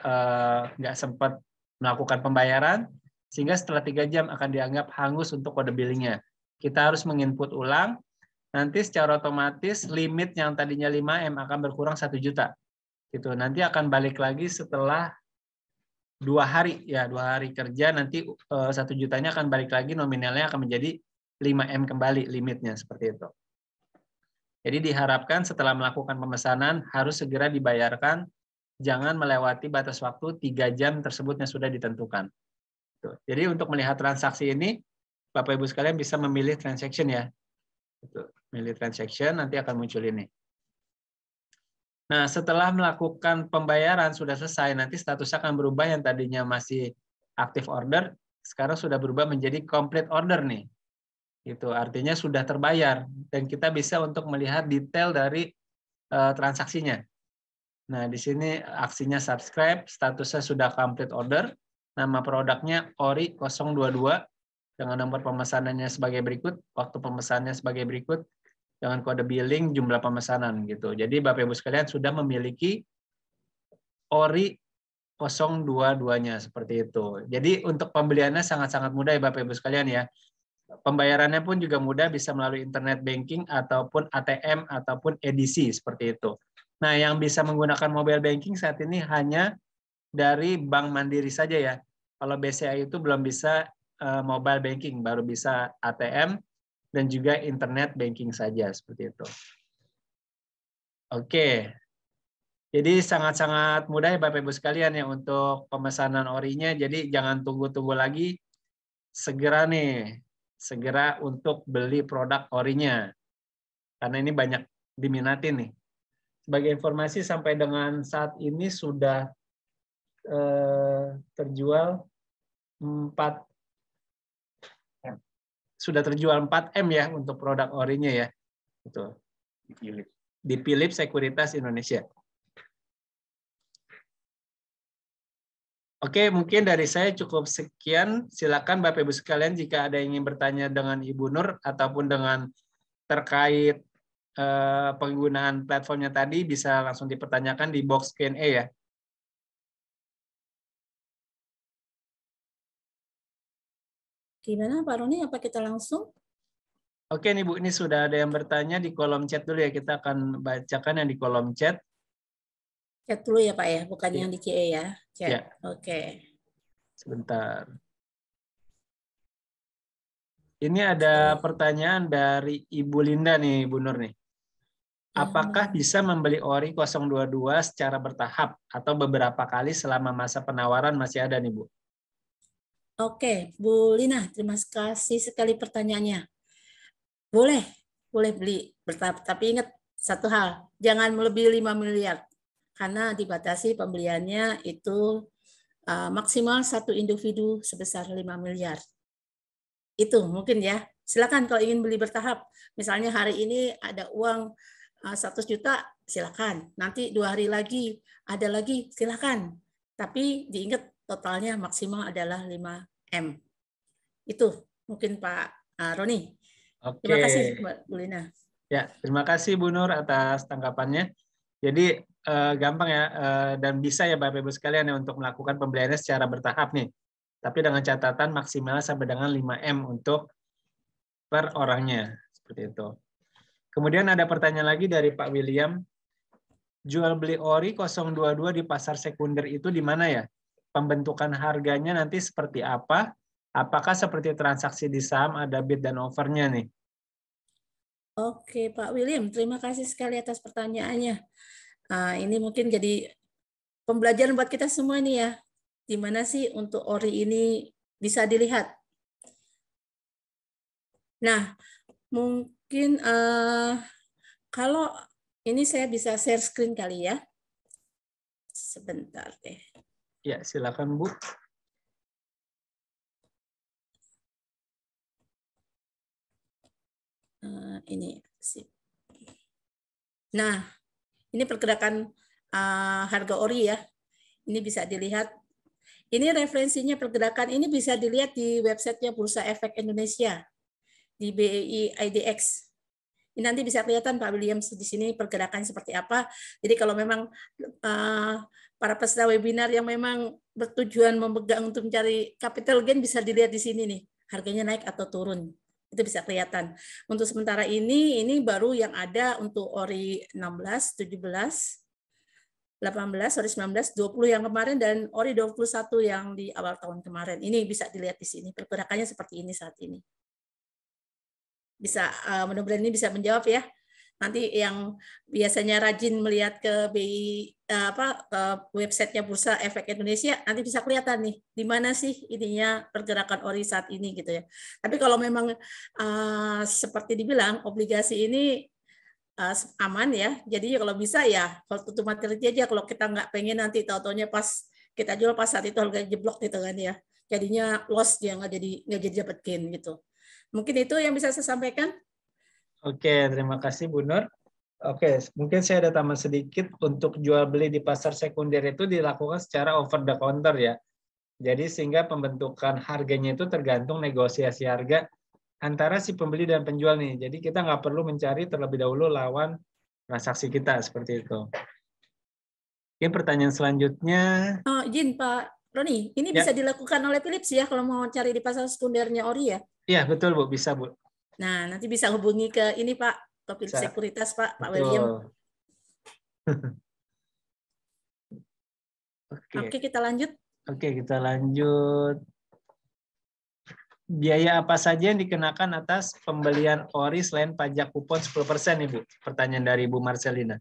nggak sempat melakukan pembayaran, sehingga setelah 3 jam akan dianggap hangus untuk kode billingnya. Kita harus menginput ulang, nanti secara otomatis limit yang tadinya 5M akan berkurang 1 juta. Gitu. Nanti akan balik lagi setelah 2 hari ya, 2 hari kerja, nanti 1 jutanya akan balik lagi, nominalnya akan menjadi 5M kembali limitnya, seperti itu. Jadi diharapkan setelah melakukan pemesanan harus segera dibayarkan, jangan melewati batas waktu 3 jam tersebut yang sudah ditentukan. Jadi untuk melihat transaksi ini, Bapak Ibu sekalian bisa memilih transaction ya. Milih transaction, nanti akan muncul ini. Nah, setelah melakukan pembayaran sudah selesai, nanti statusnya akan berubah, yang tadinya masih active order, sekarang sudah berubah menjadi complete order nih. Itu artinya sudah terbayar, dan kita bisa untuk melihat detail dari transaksinya. Nah, di sini aksinya subscribe, statusnya sudah complete order, nama produknya ORI 022, dengan nomor pemesanannya sebagai berikut, waktu pemesanannya sebagai berikut, dengan kode billing, jumlah pemesanan gitu. Jadi Bapak Ibu sekalian sudah memiliki ORI 022-nya seperti itu. Jadi untuk pembeliannya sangat-sangat mudah ya Bapak Ibu sekalian ya. Pembayarannya pun juga mudah, bisa melalui internet banking ataupun ATM ataupun edisi seperti itu. Nah, yang bisa menggunakan mobile banking saat ini hanya dari Bank Mandiri saja ya. Kalau BCA itu belum bisa mobile banking, baru bisa ATM dan juga internet banking saja seperti itu. Oke. Jadi sangat-sangat mudah ya Bapak Ibu sekalian ya untuk pemesanan ORI-nya. Jadi jangan tunggu-tunggu lagi, segera untuk beli produk ORI-nya. Karena ini banyak diminati nih. Sebagai informasi sampai dengan saat ini sudah terjual 4M ya untuk produk ORI-nya ya. Betul. Di Philips Sekuritas Indonesia. Oke, mungkin dari saya cukup sekian. Silakan Bapak Ibu sekalian jika ada yang ingin bertanya dengan Ibu Nur ataupun dengan terkait penggunaan platformnya tadi, bisa langsung dipertanyakan di box Q&A ya. Gimana Pak Roni, apa kita langsung? Oke nih Bu, ini sudah ada yang bertanya di kolom chat dulu ya. Kita akan bacakan yang di kolom chat. Chat dulu ya Pak ya, bukan yang di QA ya. Chat. Ya. Oke. Sebentar. Ini ada pertanyaan dari Ibu Linda nih, Bu Nur nih. Apakah bisa membeli ori 022 secara bertahap atau beberapa kali selama masa penawaran masih ada nih, Bu? Oke, Bu Lina, terima kasih sekali pertanyaannya. Boleh, boleh beli bertahap. Tapi ingat satu hal, jangan melebihi 5 miliar. Karena dibatasi pembeliannya itu maksimal satu individu sebesar 5 miliar. Itu mungkin ya. Silakan kalau ingin beli bertahap. Misalnya hari ini ada uang 100 juta, silakan. Nanti 2 hari lagi ada lagi, silakan. Tapi diingat totalnya maksimal adalah 5M. Itu mungkin Pak Roni. Oke. Terima kasih Mbak Bulina. Ya, terima kasih Bu Nur atas tanggapannya. Jadi gampang ya dan bisa ya Bapak Ibu sekalian ya untuk melakukan pembeliannya secara bertahap nih. Tapi dengan catatan maksimal sampai dengan 5M untuk per orangnya seperti itu. Kemudian ada pertanyaan lagi dari Pak William. Jual beli ori 022 di pasar sekunder itu di mana ya? Pembentukan harganya nanti seperti apa? Apakah seperti transaksi di saham ada bid dan offernya nih? Oke, Pak William, terima kasih sekali atas pertanyaannya. Ini mungkin jadi pembelajaran buat kita semua nih ya. Di mana sih untuk ori ini bisa dilihat? Nah, mungkin kalau ini saya bisa share screen kali ya. Sebentar deh. Ya, silakan Bu. Ini sih. Nah, ini pergerakan harga ori ya. Ini bisa dilihat. Ini referensinya pergerakan ini bisa dilihat di websitenya Bursa Efek Indonesia di BEI IDX. Ini nanti bisa kelihatan Pak William di sini pergerakan seperti apa. Jadi kalau memang para peserta webinar yang memang bertujuan memegang untuk mencari capital gain bisa dilihat di sini nih, harganya naik atau turun. Itu bisa kelihatan. Untuk sementara ini baru yang ada untuk ori 16, 17, 18, ori 19, 20 yang kemarin, dan ori 21 yang di awal tahun kemarin. Ini bisa dilihat di sini. Pergerakannya seperti ini saat ini. Bisa mudah-mudahan ini bisa menjawab ya. Nanti yang biasanya rajin melihat ke BI ke websitenya Bursa Efek Indonesia, nanti bisa kelihatan nih di mana sih ininya pergerakan ori saat ini gitu ya. Tapi kalau memang seperti dibilang obligasi ini aman ya. Jadi kalau bisa ya kalau tutup maturity aja, kalau kita nggak pengen nanti tahu-taunya pas kita jual pas saat itu harga jeblok gitu kan ya. Jadinya loss dia nggak jadi dapat gain gitu. Mungkin itu yang bisa saya sampaikan. Oke, terima kasih Bu Nur. Oke, mungkin saya ada tambah sedikit. Untuk jual beli di pasar sekunder itu dilakukan secara over the counter ya. Jadi sehingga pembentukan harganya itu tergantung negosiasi harga antara si pembeli dan penjual nih. Jadi kita nggak perlu mencari terlebih dahulu lawan transaksi kita seperti itu. Oke, pertanyaan selanjutnya. Izin Pak Roni, ini Ya. bisa dilakukan oleh Philips ya kalau mau cari di pasar sekundernya ori ya? Iya, betul Bu, bisa Bu. Nah, nanti bisa hubungi ke ini Pak, ke Philips Sekuritas Pak, Pak William. Oke, kita lanjut. Oke, kita lanjut. Biaya apa saja yang dikenakan atas pembelian ori selain pajak kupon 10% Ibu? Pertanyaan dari Ibu Marcelina.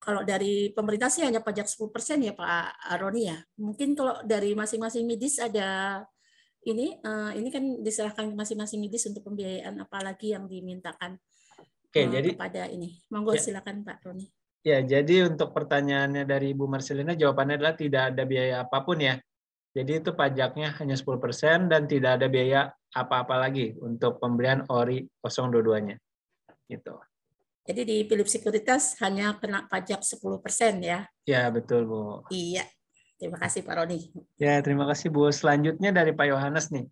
Kalau dari pemerintah sih hanya pajak 10% ya Pak Roni ya. Mungkin kalau dari masing-masing medis ada ini kan diserahkan masing-masing medis untuk pembiayaan apalagi yang dimintakan kepada ini. Monggo ya. Silakan Pak Roni. Ya, jadi untuk pertanyaannya dari Ibu Marcelina jawabannya adalah tidak ada biaya apapun ya. Jadi itu pajaknya hanya 10% dan tidak ada biaya apa-apa lagi untuk pembelian ori 022-nya. Gitu. Jadi di Philips Sekuritas hanya kena pajak 10% ya? Ya, betul Bu. Iya. Terima kasih Pak Roni. Ya, terima kasih Bu. Selanjutnya dari Pak Yohanes nih.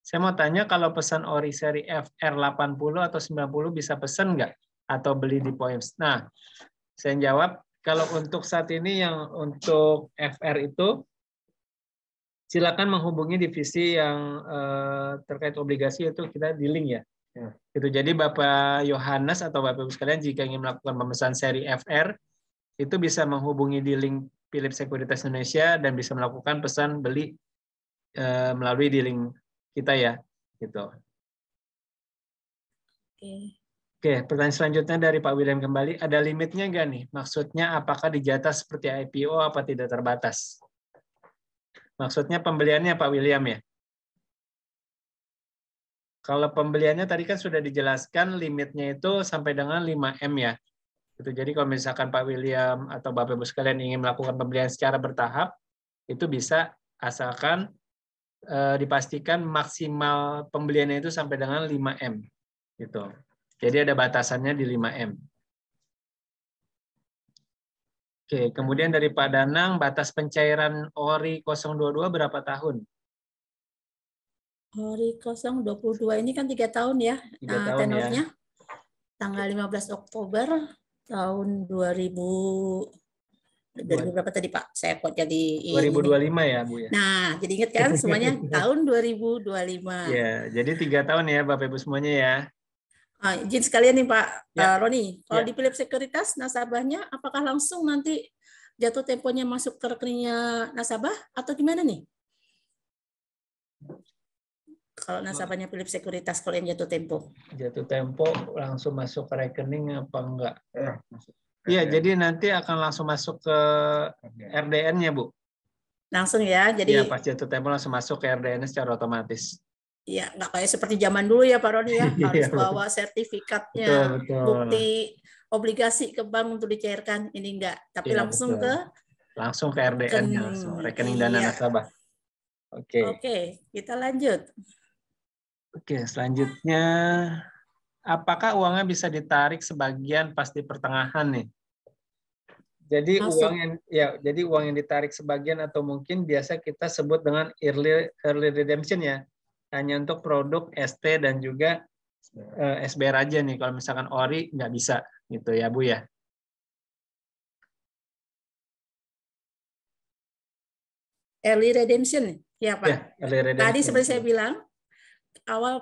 Saya mau tanya kalau pesan ori seri FR 80 atau 90 bisa pesan nggak? Atau beli di Poems? Nah, saya jawab, kalau untuk saat ini yang untuk FR itu, silakan menghubungi divisi yang terkait obligasi, itu kita di link ya. Gitu. Jadi Bapak Yohanes atau Bapak Ibu sekalian jika ingin melakukan pemesan seri FR, itu bisa menghubungi di link Philips Sekuritas Indonesia dan bisa melakukan pesan beli melalui di link kita ya. gitu. Oke. Oke, pertanyaan selanjutnya dari Pak William kembali. Ada limitnya nggak nih? Maksudnya apakah dijatah seperti IPO apa tidak terbatas? Maksudnya pembeliannya Pak William ya? Kalau pembeliannya tadi kan sudah dijelaskan limitnya itu sampai dengan 5M ya. Gitu. Jadi kalau misalkan Pak William atau Bapak Ibu sekalian ingin melakukan pembelian secara bertahap, itu bisa asalkan dipastikan maksimal pembeliannya itu sampai dengan 5M. Gitu. Jadi ada batasannya di 5M. Oke, kemudian dari Pak Danang, batas pencairan ORI 022 berapa tahun? ORI 022 ini kan 3 tahun ya, 3 tahun tenornya. ya. Tanggal 15 Oktober tahun 2000 berapa tadi Pak? Saya kok jadi 2025 ya Bu ya? Nah, jadi ingat kan semuanya tahun 2025. Ya, jadi 3 tahun ya Bapak Ibu semuanya ya. Izin sekalian nih Pak Ya. Roni, kalau Ya. di Philips Sekuritas nasabahnya apakah langsung nanti jatuh temponya masuk ke rekeningnya nasabah atau gimana nih? Kalau nasabahnya Philips Sekuritas kalau yang jatuh tempo. Jatuh tempo langsung masuk ke rekening apa enggak? Iya, jadi nanti akan langsung masuk ke RDN-nya, Bu. Langsung ya, Iya, jadi pas jatuh tempo langsung masuk ke RDN secara otomatis. ya nggak kayak seperti zaman dulu ya Pak Roni ya, harus Iya, bawa betul, sertifikatnya, betul. bukti obligasi ke bank untuk dicairkan. Ini enggak, tapi Iya, langsung betul. ke Langsung ke RDN-nya, langsung rekening dana Iya. nasabah. Oke. Oke, kita lanjut. Oke, selanjutnya apakah uangnya bisa ditarik sebagian pas di pertengahan nih? Jadi uang yang ditarik sebagian atau mungkin biasa kita sebut dengan early redemption ya. Hanya untuk produk ST dan juga SBR aja nih. Kalau misalkan ORI nggak bisa gitu ya Bu ya. Early redemption, ya Pak. Ya, early Tadi redemption. seperti saya bilang, awal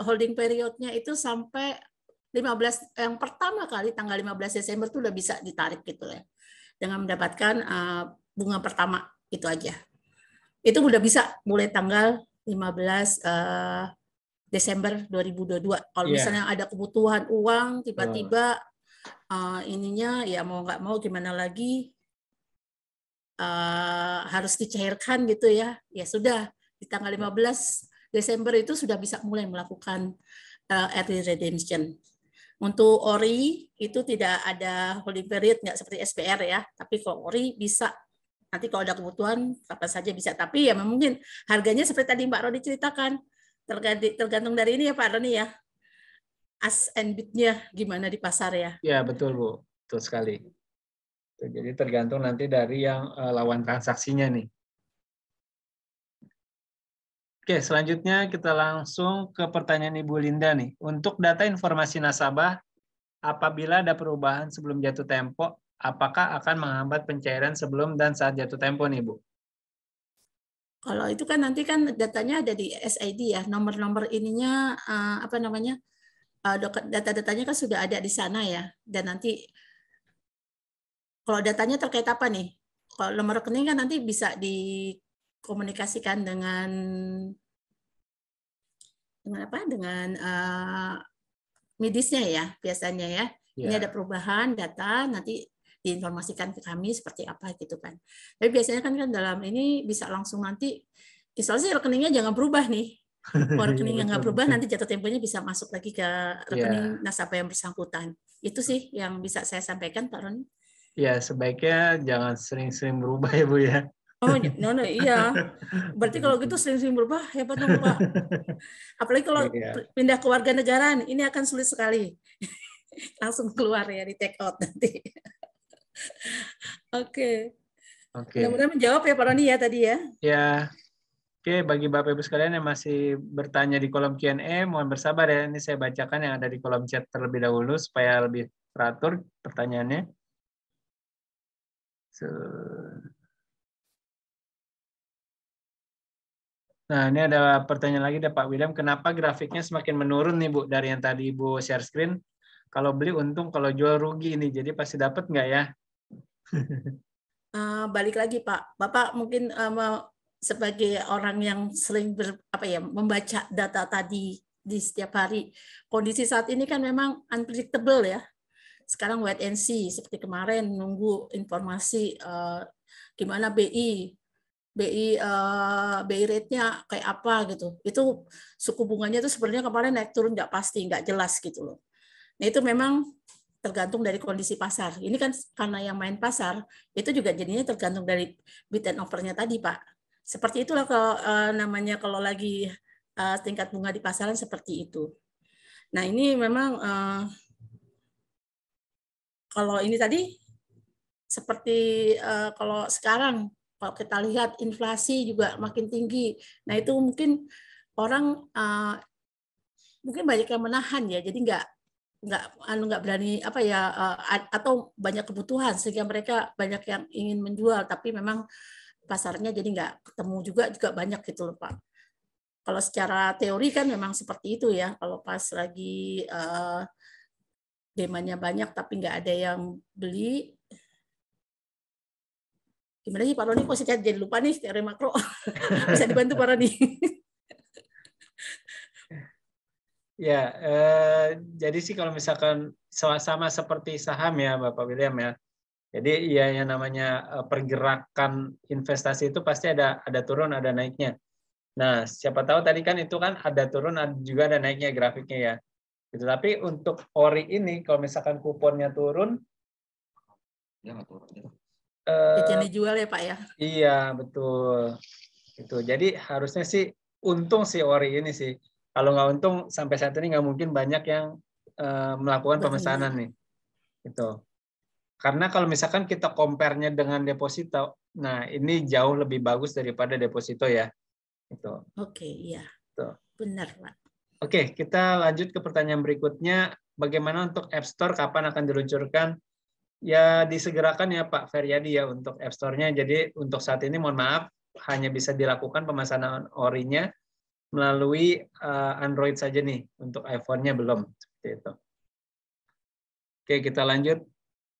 holding periodnya itu sampai 15 yang pertama kali tanggal 15 Desember itu udah bisa ditarik gitu ya. Dengan mendapatkan bunga pertama itu aja. Itu udah bisa mulai tanggal 15 Desember 2022. Kalau misalnya ada kebutuhan uang tiba-tiba ininya ya mau nggak mau gimana lagi harus dicairkan gitu ya. Ya sudah di tanggal 15 Desember itu sudah bisa mulai melakukan early redemption. Untuk ORI itu tidak ada holding period, nggak seperti SPR ya. Tapi kalau ORI bisa, nanti kalau ada kebutuhan kapan saja bisa. Tapi ya mungkin harganya seperti tadi Mbak Roni ceritakan, tergantung dari ini ya Pak Roni ya. As and bid-nya gimana di pasar ya. Ya betul Bu, betul sekali. Jadi tergantung nanti dari yang lawan transaksinya nih. Oke, selanjutnya kita langsung ke pertanyaan Ibu Linda nih. Untuk data informasi nasabah, apabila ada perubahan sebelum jatuh tempo, apakah akan menghambat pencairan sebelum dan saat jatuh tempo nih, Bu? Kalau itu kan nanti kan datanya ada di SID ya, nomor-nomor ininya apa namanya, data-datanya kan sudah ada di sana ya. Dan nanti kalau datanya terkait apa nih? Kalau nomor rekening kan nanti bisa dikomunikasikan dengan apa? Dengan medisnya ya biasanya ya. Ini ada perubahan data nanti diinformasikan ke kami seperti apa gitu kan. Tapi biasanya kan dalam ini bisa langsung nanti instalasi rekeningnya jangan berubah nih. Kalau rekeningnya nggak berubah nanti jatuh temponya bisa masuk lagi ke rekening nasabah yang bersangkutan. Itu sih yang bisa saya sampaikan Pak Roni. Ya, sebaiknya jangan sering-sering berubah ya Bu ya. Oh, no, iya. Berarti kalau gitu sering-sering berubah, hebat dong Pak. Apalagi kalau pindah ke warga negaraan, ini akan sulit sekali. Langsung keluar ya, di take out nanti. Oke. Mudah-mudahan menjawab ya Pak Roni ya tadi ya. Ya. Oke, bagi Bapak Ibu sekalian yang masih bertanya di kolom Q&A, mohon bersabar ya. Ini saya bacakan yang ada di kolom chat terlebih dahulu supaya lebih teratur pertanyaannya. Nah, ini ada pertanyaan lagi dari Pak William. Kenapa grafiknya semakin menurun nih Bu dari yang tadi Ibu share screen? Kalau beli untung, kalau jual rugi nih. Jadi pasti dapat nggak ya? Balik lagi Pak. Bapak mungkin sebagai orang yang sering membaca data tadi di setiap hari, kondisi saat ini kan memang unpredictable ya. Sekarang wait and see, seperti kemarin nunggu informasi gimana BI rate-nya kayak apa gitu. Itu suku bunganya itu sebenarnya kemarin naik turun nggak pasti, nggak jelas gitu loh. Nah itu memang tergantung dari kondisi pasar. Ini kan karena yang main pasar itu juga jadinya tergantung dari bid and offer-nya tadi, Pak. Seperti itulah kalau namanya kalau lagi tingkat bunga di pasaran seperti itu. Nah ini memang kalau ini tadi seperti kalau sekarang kalau kita lihat inflasi juga makin tinggi. Nah itu mungkin orang mungkin banyak yang menahan ya, jadi nggak berani atau banyak kebutuhan sehingga mereka banyak yang ingin menjual, tapi memang pasarnya jadi nggak ketemu juga banyak gitu loh Pak. Kalau secara teori kan memang seperti itu ya, kalau pas lagi demandnya banyak tapi nggak ada yang beli. Gimana sih Pak Roni, kok saya jadi lupa nih teori makro. Bisa dibantu Pak Roni. Ya, jadi sih kalau misalkan sama seperti saham ya Bapak William ya. Jadi ya yang namanya pergerakan investasi itu pasti ada turun ada naiknya. Nah, siapa tahu tadi kan itu kan ada turun juga ada naiknya grafiknya ya. Gitu. Tapi untuk ori ini kalau misalkan kuponnya turun, ya nggak turun. Jadi dijual ya Pak ya. Iya betul. Itu. Jadi harusnya sih untung si ori ini sih. Kalau nggak untung sampai saat ini nggak mungkin banyak yang melakukan pemesanan nih. Itu. Karena kalau misalkan kita compare-nya dengan deposito, nah ini jauh lebih bagus daripada deposito ya. Itu. Oke, iya. Itu. Benar, Pak. Oke, kita lanjut ke pertanyaan berikutnya. Bagaimana untuk App Store, kapan akan diluncurkan? Ya disegerakan ya Pak Feryadi ya untuk App Store-nya. Jadi untuk saat ini mohon maaf, hanya bisa dilakukan pemesanan ori-nya melalui Android saja nih. Untuk iPhone-nya belum. Seperti itu. Oke, kita lanjut.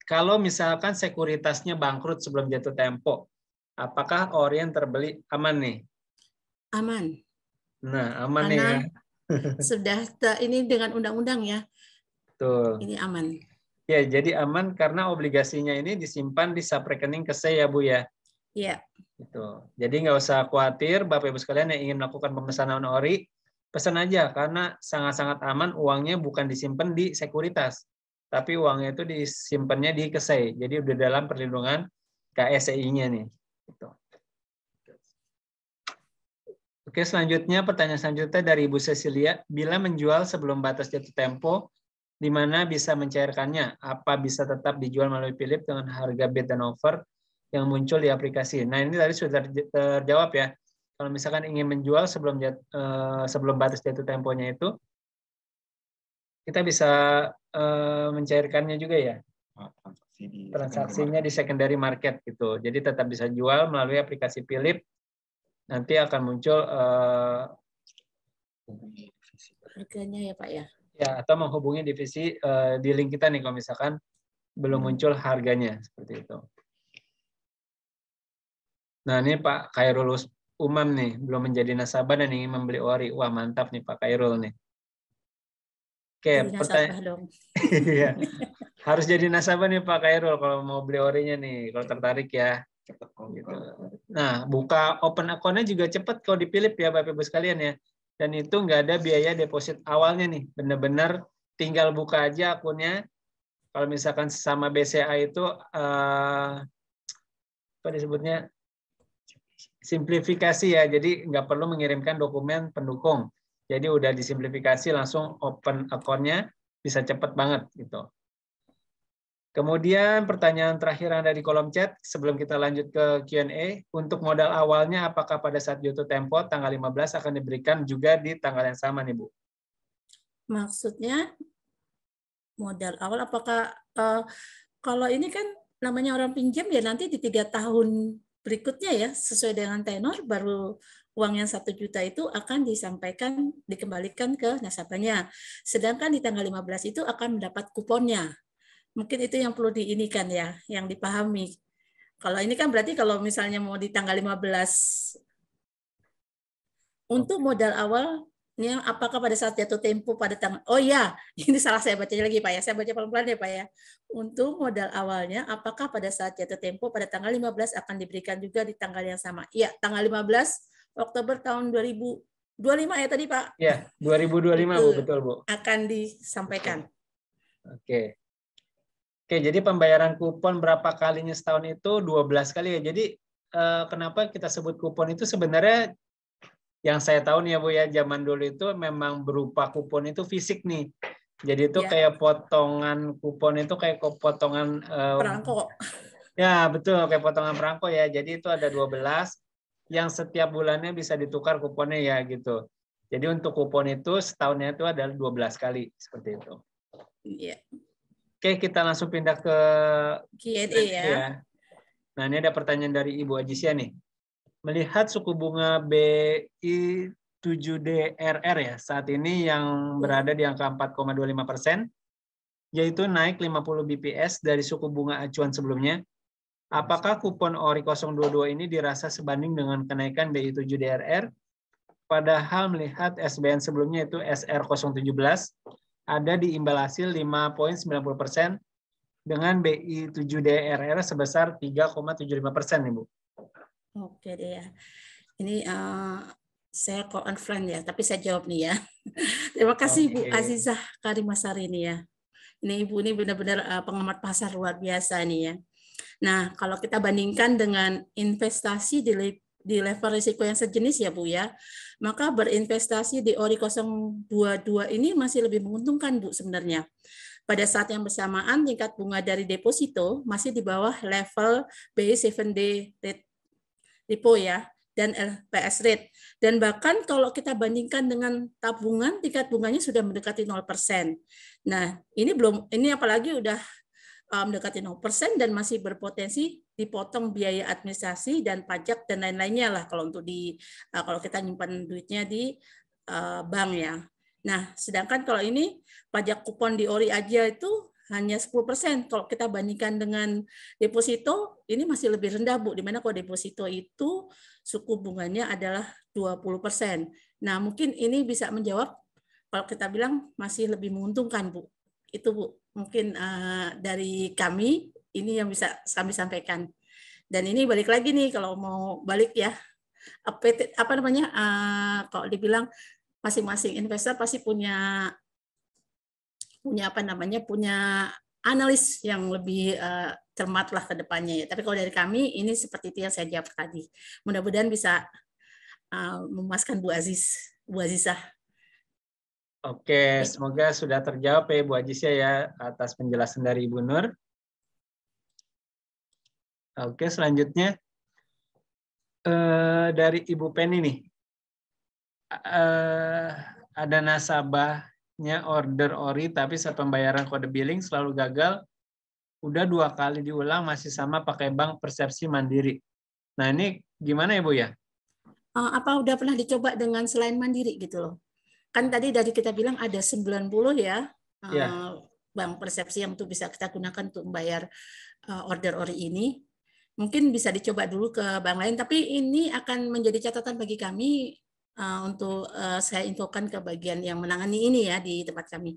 Kalau misalkan sekuritasnya bangkrut sebelum jatuh tempo, apakah ori yang terbeli aman nih? Aman. Nah, aman karena nih ya. Sudah ini dengan undang-undang ya. Betul. Ini aman. Ya, jadi aman karena obligasinya ini disimpan di subrekening KSE ya Bu ya. Iya. Gitu. Jadi nggak usah khawatir Bapak Ibu sekalian yang ingin melakukan pemesanan ori, pesan aja karena sangat-sangat aman, uangnya bukan disimpan di sekuritas, tapi uangnya itu disimpannya di KSE. Jadi udah dalam perlindungan KSEI-nya nih. Gitu. Oke, selanjutnya pertanyaan selanjutnya dari Ibu Cecilia, bila menjual sebelum batas jatuh tempo, di mana bisa mencairkannya? Apa bisa tetap dijual melalui Philip dengan harga bid dan offer yang muncul di aplikasi? Nah, ini tadi sudah terjawab ya. Kalau misalkan ingin menjual sebelum batas jatuh temponya itu, kita bisa mencairkannya juga ya. Transaksinya di secondary market gitu. Jadi tetap bisa jual melalui aplikasi Philip. Nanti akan muncul harganya ya Pak ya. Ya, atau menghubungi divisi di link kita nih kalau misalkan belum muncul harganya seperti itu. Nah, ini Pak Khairul Umam nih, belum menjadi nasabah dan ingin membeli ori. Wah, mantap nih Pak Khairul nih. Oke, pertanyaan. Iya. Harus jadi nasabah nih Pak Khairul kalau mau beli orinya nih, kalau tertarik ya. Gitu. Nah, buka open account-nya juga cepat kalau di Philip ya Bapak Ibu sekalian ya. Dan itu nggak ada biaya deposit awalnya nih, benar-benar tinggal buka aja akunnya. Kalau misalkan sama BCA itu apa disebutnya simplifikasi ya, jadi nggak perlu mengirimkan dokumen pendukung. Jadi udah disimplifikasi langsung open account-nya bisa cepat banget gitu. Kemudian pertanyaan terakhir yang ada di kolom chat sebelum kita lanjut ke Q&A, untuk modal awalnya apakah pada saat jatuh tempo tanggal 15 akan diberikan juga di tanggal yang sama nih Bu? Maksudnya modal awal apakah kalau ini kan namanya orang pinjam ya nanti di 3 tahun berikutnya ya sesuai dengan tenor baru uang yang 1 juta itu akan dikembalikan ke nasabahnya. Sedangkan di tanggal 15 itu akan mendapat kuponnya. Mungkin itu yang perlu diinikan ya, yang dipahami. Kalau ini kan berarti kalau misalnya mau di tanggal 15 Untuk modal awalnya, apakah pada saat jatuh tempo pada tanggal, oh ya, ini salah saya bacanya lagi Pak ya, saya baca pelan-pelan ya Pak ya. Untuk modal awalnya, apakah pada saat jatuh tempo pada tanggal 15 akan diberikan juga di tanggal yang sama? Iya, tanggal 15 Oktober tahun 2025 ya tadi Pak. Ya, 2025 Itu Bu, betul Bu. akan disampaikan. Oke. Oke, jadi pembayaran kupon berapa kalinya setahun itu 12 kali ya. Jadi kenapa kita sebut kupon itu sebenarnya yang saya tahu nih ya Bu ya, zaman dulu itu memang berupa kupon itu fisik nih. Jadi itu Ya, kayak potongan kupon itu kayak potongan perangko. ya betul kayak potongan perangko ya. Jadi itu ada 12 yang setiap bulannya bisa ditukar kuponnya ya gitu. Jadi untuk kupon itu setahunnya itu adalah 12 kali seperti itu. Iya. Oke, kita langsung pindah ke Q&A ya. Nah, ini ada pertanyaan dari Ibu Ajisya nih. Melihat suku bunga BI 7DRR ya, saat ini yang berada di angka 4,25%, yaitu naik 50 BPS dari suku bunga acuan sebelumnya. Apakah kupon ORI 022 ini dirasa sebanding dengan kenaikan BI 7DRR? Padahal melihat SBN sebelumnya itu SR 017 ada di imbal hasil 5,90% dengan BI 7DRR sebesar 3,75% Ibu. Oke deh ya. Ini saya call on friend ya, tapi saya jawab nih ya. Terima kasih Bu Azizah Karimasari ini ya. Ini Ibu ini benar-benar pengamat pasar luar biasa nih ya. Nah, kalau kita bandingkan dengan investasi di level risiko yang sejenis ya Bu ya, maka berinvestasi di ORI 022 ini masih lebih menguntungkan Bu sebenarnya. Pada saat yang bersamaan tingkat bunga dari deposito masih di bawah level BI 7D rate repo ya dan LPS rate. Dan bahkan kalau kita bandingkan dengan tabungan tingkat bunganya sudah mendekati 0%. Nah, ini apalagi udah mendekati 0% dan masih berpotensi dipotong biaya administrasi dan pajak dan lain-lainnya lah kalau untuk kalau kita nyimpan duitnya di bank ya. Nah, sedangkan kalau ini pajak kupon di ORI aja itu hanya 10%. Kalau kita bandingkan dengan deposito, ini masih lebih rendah, Bu. Dimana kalau deposito itu suku bunganya adalah 20%. Nah, mungkin ini bisa menjawab kalau kita bilang masih lebih menguntungkan, Bu. Itu Bu, mungkin dari kami ini yang bisa kami sampaikan. Dan ini balik lagi nih kalau mau balik ya, apa namanya? Kalau dibilang masing-masing investor pasti punya apa namanya? Punya analis yang lebih cermat lah ke depannya ya. Tapi kalau dari kami ini seperti itu yang saya jawab tadi. Mudah-mudahan bisa memuaskan Bu Azizah. Oke, semoga sudah terjawab ya Bu Ajisya ya atas penjelasan dari Ibu Nur. Oke, selanjutnya dari Ibu Penny nih. Ada nasabahnya order ORI tapi saat pembayaran kode billing selalu gagal. Udah 2 kali diulang masih sama pakai bank Persepsi Mandiri. Nah, ini gimana ya Bu ya? Apa udah pernah dicoba dengan selain Mandiri gitu loh? Kan tadi dari kita bilang ada 90 ya, bank persepsi yang tuh bisa kita gunakan untuk membayar order ORI ini. Mungkin bisa dicoba dulu ke bank lain, tapi ini akan menjadi catatan bagi kami untuk saya infokan ke bagian yang menangani ini ya di tempat kami.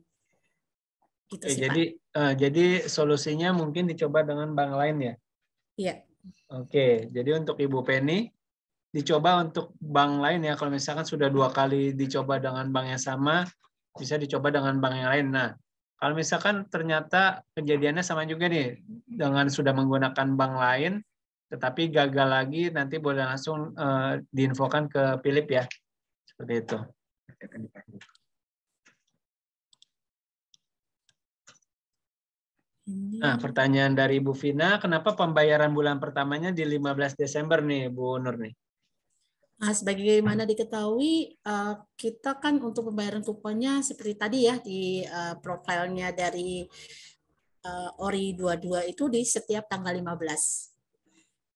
Gitu sih, Pak. Jadi solusinya mungkin dicoba dengan bank lain ya? Iya. Oke, jadi untuk Ibu Penny, dicoba untuk bank lain ya. Kalau misalkan sudah 2 kali dicoba dengan bank yang sama, bisa dicoba dengan bank yang lain. Nah, kalau misalkan ternyata kejadiannya sama juga nih, dengan sudah menggunakan bank lain, tetapi gagal lagi, nanti boleh langsung diinfokan ke Philip ya. Seperti itu. Nah, pertanyaan dari Ibu Vina, kenapa pembayaran bulan pertamanya di 15 Desember nih, Bu Nur nih? Nah, sebagaimana diketahui, kita kan untuk pembayaran kuponnya seperti tadi ya di profilnya dari ORI 22 itu di setiap tanggal 15.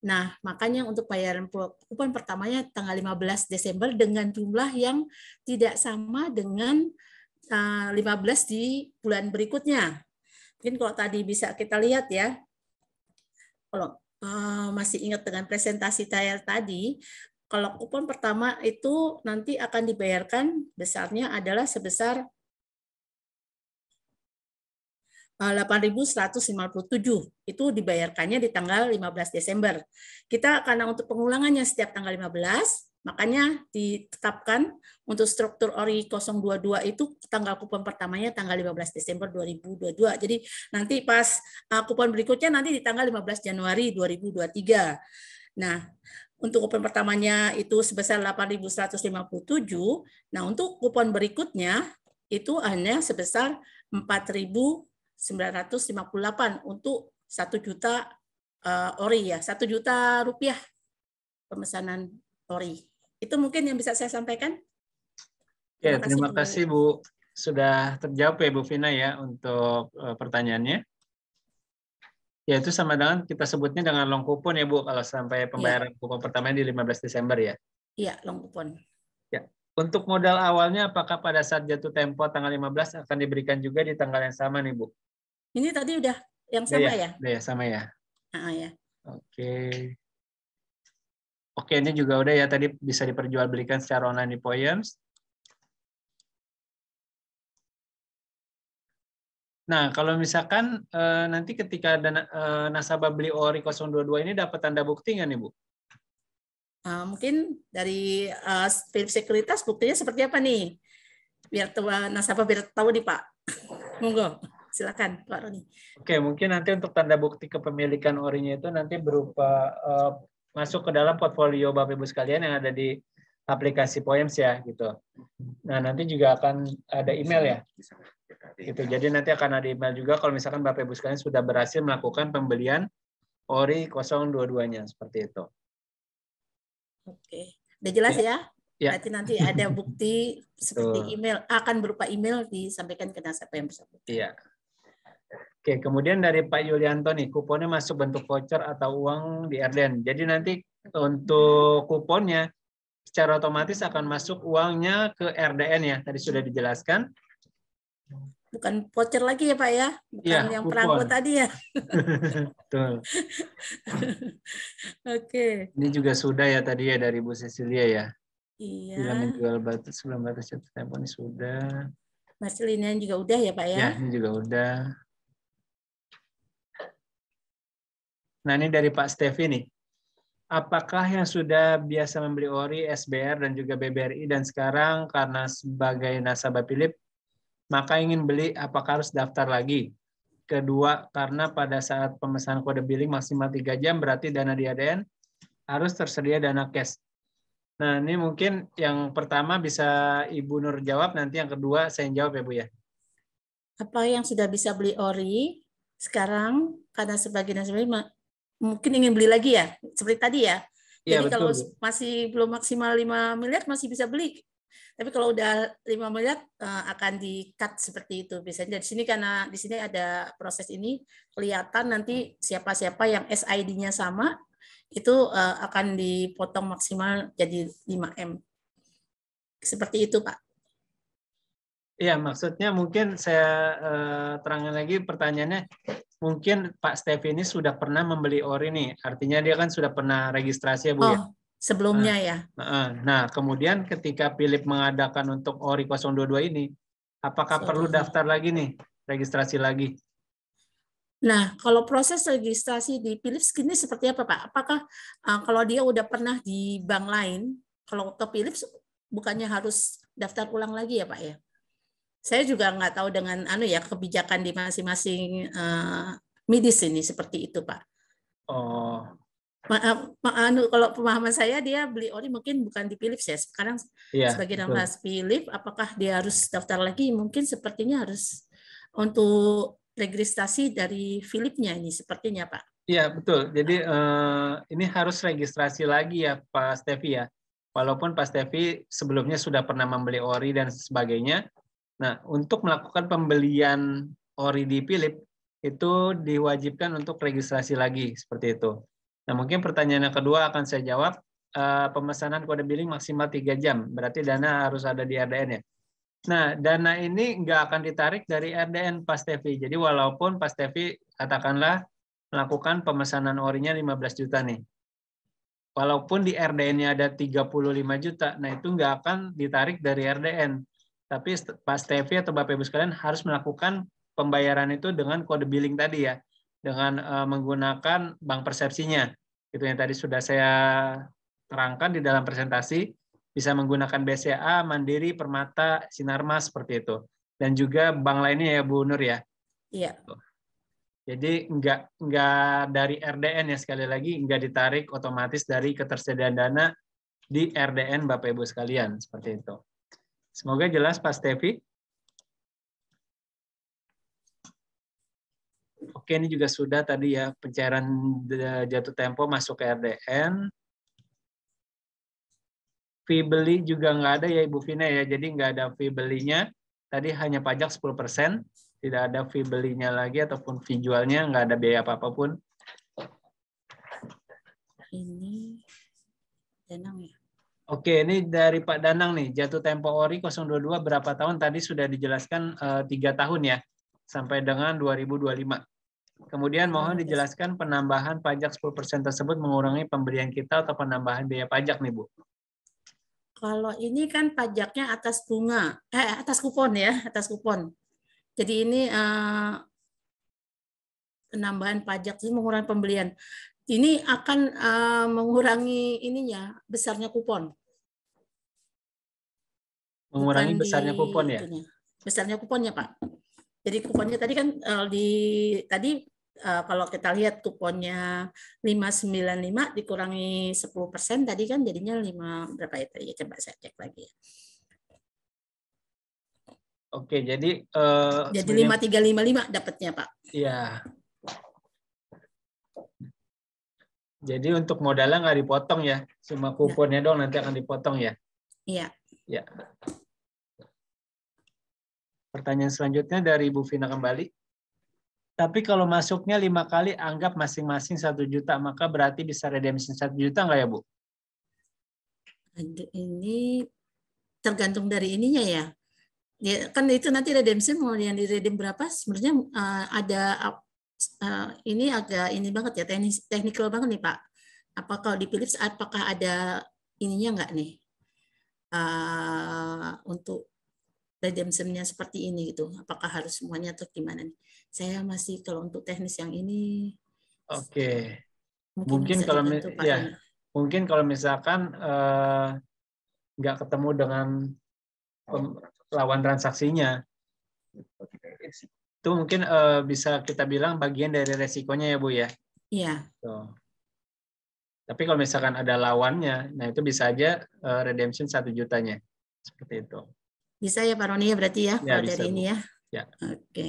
Nah, makanya untuk bayaran kupon pertamanya tanggal 15 Desember dengan jumlah yang tidak sama dengan 15 di bulan berikutnya. Mungkin kalau tadi bisa kita lihat ya, kalau masih ingat dengan presentasi saya tadi, Kalau kupon pertama itu nanti akan dibayarkan besarnya adalah sebesar 8.157. Itu dibayarkannya di tanggal 15 Desember. Kita karena untuk pengulangannya setiap tanggal 15, makanya ditetapkan untuk struktur ORI 022 itu tanggal kupon pertamanya tanggal 15 Desember 2022. Jadi nanti pas kupon berikutnya nanti di tanggal 15 Januari 2023. Nah, untuk kupon pertamanya itu sebesar 8.157. Nah, untuk kupon berikutnya itu hanya sebesar 4.958 untuk 1 juta ORI ya, 1 juta rupiah pemesanan ORI. Itu mungkin yang bisa saya sampaikan. Terima kasih Bu. Sudah terjawab ya Bu Vina ya untuk pertanyaannya. Ya itu sama dengan kita sebutnya dengan long kupon ya Bu, kalau sampai pembayaran kupon pertamanya di 15 Desember ya. Iya, long kupon. Ya. Untuk modal awalnya apakah pada saat jatuh tempo tanggal 15 akan diberikan juga di tanggal yang sama nih Bu? Ini tadi udah yang sama ya? Udah ya, sama ya. Ya. Oke. Oke, ini juga udah ya, tadi bisa diperjualbelikan secara online di Poems. Nah, kalau misalkan nanti ketika nasabah beli ORI 022 ini dapat tanda bukti nggak nih, Bu? Mungkin dari Philips Sekuritas buktinya seperti apa nih? Biar nasabah biar tahu nih Pak. Monggo, silakan Pak Roni. Oke, mungkin nanti untuk tanda bukti kepemilikan ORI-nya itu nanti berupa masuk ke dalam portfolio Bapak Ibu sekalian yang ada di aplikasi Poems ya, gitu. Nah, nanti juga akan ada email ya. Gitu. Jadi nanti akan ada email juga kalau misalkan Bapak Ibu sekalian sudah berhasil melakukan pembelian ORI 022-nya seperti itu. Oke, udah jelas ya? Ya. Berarti nanti ada bukti seperti email, akan berupa email disampaikan ke nasabah yang bersangkutan. Iya. Oke, kemudian dari Pak Yulianto nih, kuponnya masuk bentuk voucher atau uang di RDN. Jadi nanti untuk kuponnya secara otomatis akan masuk uangnya ke RDN ya, tadi sudah dijelaskan. Bukan voucher lagi ya Pak ya? Bukan ya, yang perangko tadi ya? Betul. Oke. Ini juga sudah ya tadi ya dari Bu Cecilia ya. Iya. Bila menjual batu sebelum batas jatuh tempo ini sudah. Marcelinian juga udah ya Pak ya? Ya, ini juga udah. Nah, ini dari Pak Stevi nih. Apakah yang sudah biasa membeli ORI, SBR, dan juga BBRI, dan sekarang karena sebagai nasabah Philips, maka ingin beli, apakah harus daftar lagi? Kedua, karena pada saat pemesanan kode billing maksimal 3 jam, berarti dana di ADN harus tersedia dana cash. Nah, ini mungkin yang pertama bisa Ibu Nur jawab, nanti yang kedua saya jawab ya Bu ya. Apa yang sudah bisa beli ORI, sekarang karena sebagai nasabah mungkin ingin beli lagi ya, seperti tadi ya. Jadi betul, kalau masih belum maksimal 5 miliar masih bisa beli. Tapi kalau udah 5 miliar akan di-cut seperti itu. Biasanya di sini karena di sini ada proses ini kelihatan nanti siapa-siapa yang SID-nya sama itu akan dipotong maksimal jadi 5M. Seperti itu, Pak. Iya, maksudnya mungkin saya terangkan lagi pertanyaannya. Mungkin Pak Stevi ini sudah pernah membeli ORI nih, artinya dia kan sudah pernah registrasi ya Bu ya? Sebelumnya ya. Nah, kemudian ketika Philips mengadakan untuk ORI 022 ini, apakah perlu daftar lagi nih, registrasi lagi? Nah, kalau proses registrasi di Philips ini seperti apa Pak? Apakah kalau dia udah pernah di bank lain, kalau ke Philips bukannya harus daftar ulang lagi ya Pak ya? Saya juga nggak tahu dengan kebijakan di masing-masing medis ini seperti itu Pak. Oh. Kalau pemahaman saya dia beli ORI mungkin bukan di Philips ya. Sekarang sebagai nama Philips, apakah dia harus daftar lagi? Mungkin sepertinya harus untuk registrasi dari Philips-nya ini sepertinya Pak. Iya betul. Jadi ini harus registrasi lagi ya Pak Stevi ya. Walaupun Pak Stevi sebelumnya sudah pernah membeli ORI dan sebagainya. Nah, untuk melakukan pembelian ORI di Philips itu diwajibkan untuk registrasi lagi seperti itu. Nah, mungkin pertanyaan yang kedua akan saya jawab. Pemesanan kode billing maksimal 3 jam. Berarti dana harus ada di RDN ya. Nah, dana ini nggak akan ditarik dari RDN Pak Stevi. Jadi walaupun Pak Stevi katakanlah melakukan pemesanan ORI-nya 15 juta nih. walaupun di RDN-nya ada 35 juta, nah itu nggak akan ditarik dari RDN. Tapi Pak Stevi atau Bapak Ibu sekalian harus melakukan pembayaran itu dengan kode billing tadi ya, dengan menggunakan bank persepsinya. Itu yang tadi sudah saya terangkan di dalam presentasi, bisa menggunakan BCA, Mandiri, Permata, Sinarmas seperti itu. Dan juga bank lainnya ya Bu Nur ya. Iya. Jadi nggak dari RDN ya, sekali lagi nggak ditarik otomatis dari ketersediaan dana di RDN Bapak Ibu sekalian, seperti itu. Semoga jelas Pak Stevi. Oke, ini juga sudah tadi ya, pencairan jatuh tempo masuk ke RDN. Fee beli juga nggak ada ya Ibu Vina ya, jadi nggak ada fee belinya. Tadi hanya pajak 10%. Tidak ada fee belinya lagi ataupun fee jualnya, nggak ada biaya apa-apapun. Ini Danang ya. Oke, ini dari Pak Danang nih, jatuh tempo ORI 022 berapa tahun? Tadi sudah dijelaskan 3 tahun ya, sampai dengan 2025. Kemudian mohon dijelaskan penambahan pajak 10% tersebut mengurangi pembelian kita atau penambahan biaya pajak nih Bu. Kalau ini kan pajaknya atas bunga, atas kupon ya, atas kupon. Jadi ini penambahan pajak itu mengurangi pembelian. Ini akan mengurangi ininya, besarnya kupon. Mengurangi Bukan besarnya kupon ya? Itunya. Besarnya kuponnya Pak. Jadi kuponnya tadi kan kalau kita lihat kuponnya 595 dikurangi 10% tadi kan jadinya 5 berapa ya tadi? Coba saya cek lagi. Oke, jadi jadi 5355 dapatnya Pak. Iya. Jadi untuk modalnya nggak dipotong ya, cuma kuponnya dong nanti akan dipotong ya. Iya. Ya. Pertanyaan selanjutnya dari Ibu Vina kembali. Tapi kalau masuknya 5 kali, anggap masing-masing 1 juta, maka berarti bisa redemption 1 juta nggak ya Bu? Ini tergantung dari ininya ya. Ya kan itu nanti redemption mau yang di redeem berapa sebenarnya ada ini agak ini banget ya, teknikal banget nih Pak. Apa kalau di Philips apakah ada ininya nggak nih untuk redemption-nya seperti ini gitu? Apakah harus semuanya atau gimana nih? Saya masih kalau untuk teknis yang ini. Oke. Mungkin kalau ya, mungkin kalau misalkan nggak ketemu dengan lawan transaksinya, itu mungkin bisa kita bilang bagian dari resikonya ya Bu ya. Iya. Tuh. Tapi kalau misalkan ada lawannya, nah itu bisa aja redemption 1 jutanya. Seperti itu. Bisa ya Pak Roni ya berarti ya, Ya, kalau bisa, dari Bu. ini ya. Ya. Oke.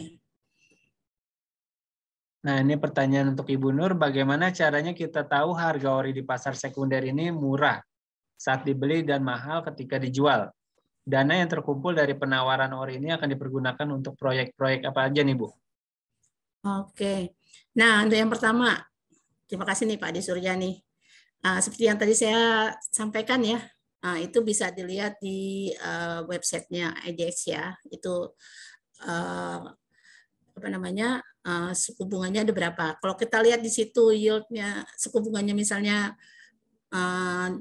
Nah, ini pertanyaan untuk Ibu Nur, bagaimana caranya kita tahu harga ori di pasar sekunder ini murah saat dibeli dan mahal ketika dijual? Dana yang terkumpul dari penawaran ori ini akan dipergunakan untuk proyek-proyek apa aja nih, Bu? Oke. Nah, untuk yang pertama, terima kasih nih Pak Adi Suryani. Seperti yang tadi saya sampaikan ya, itu bisa dilihat di websitenya IDX ya. Itu apa namanya suku bunganya ada berapa. Kalau kita lihat di situ yieldnya suku bunganya misalnya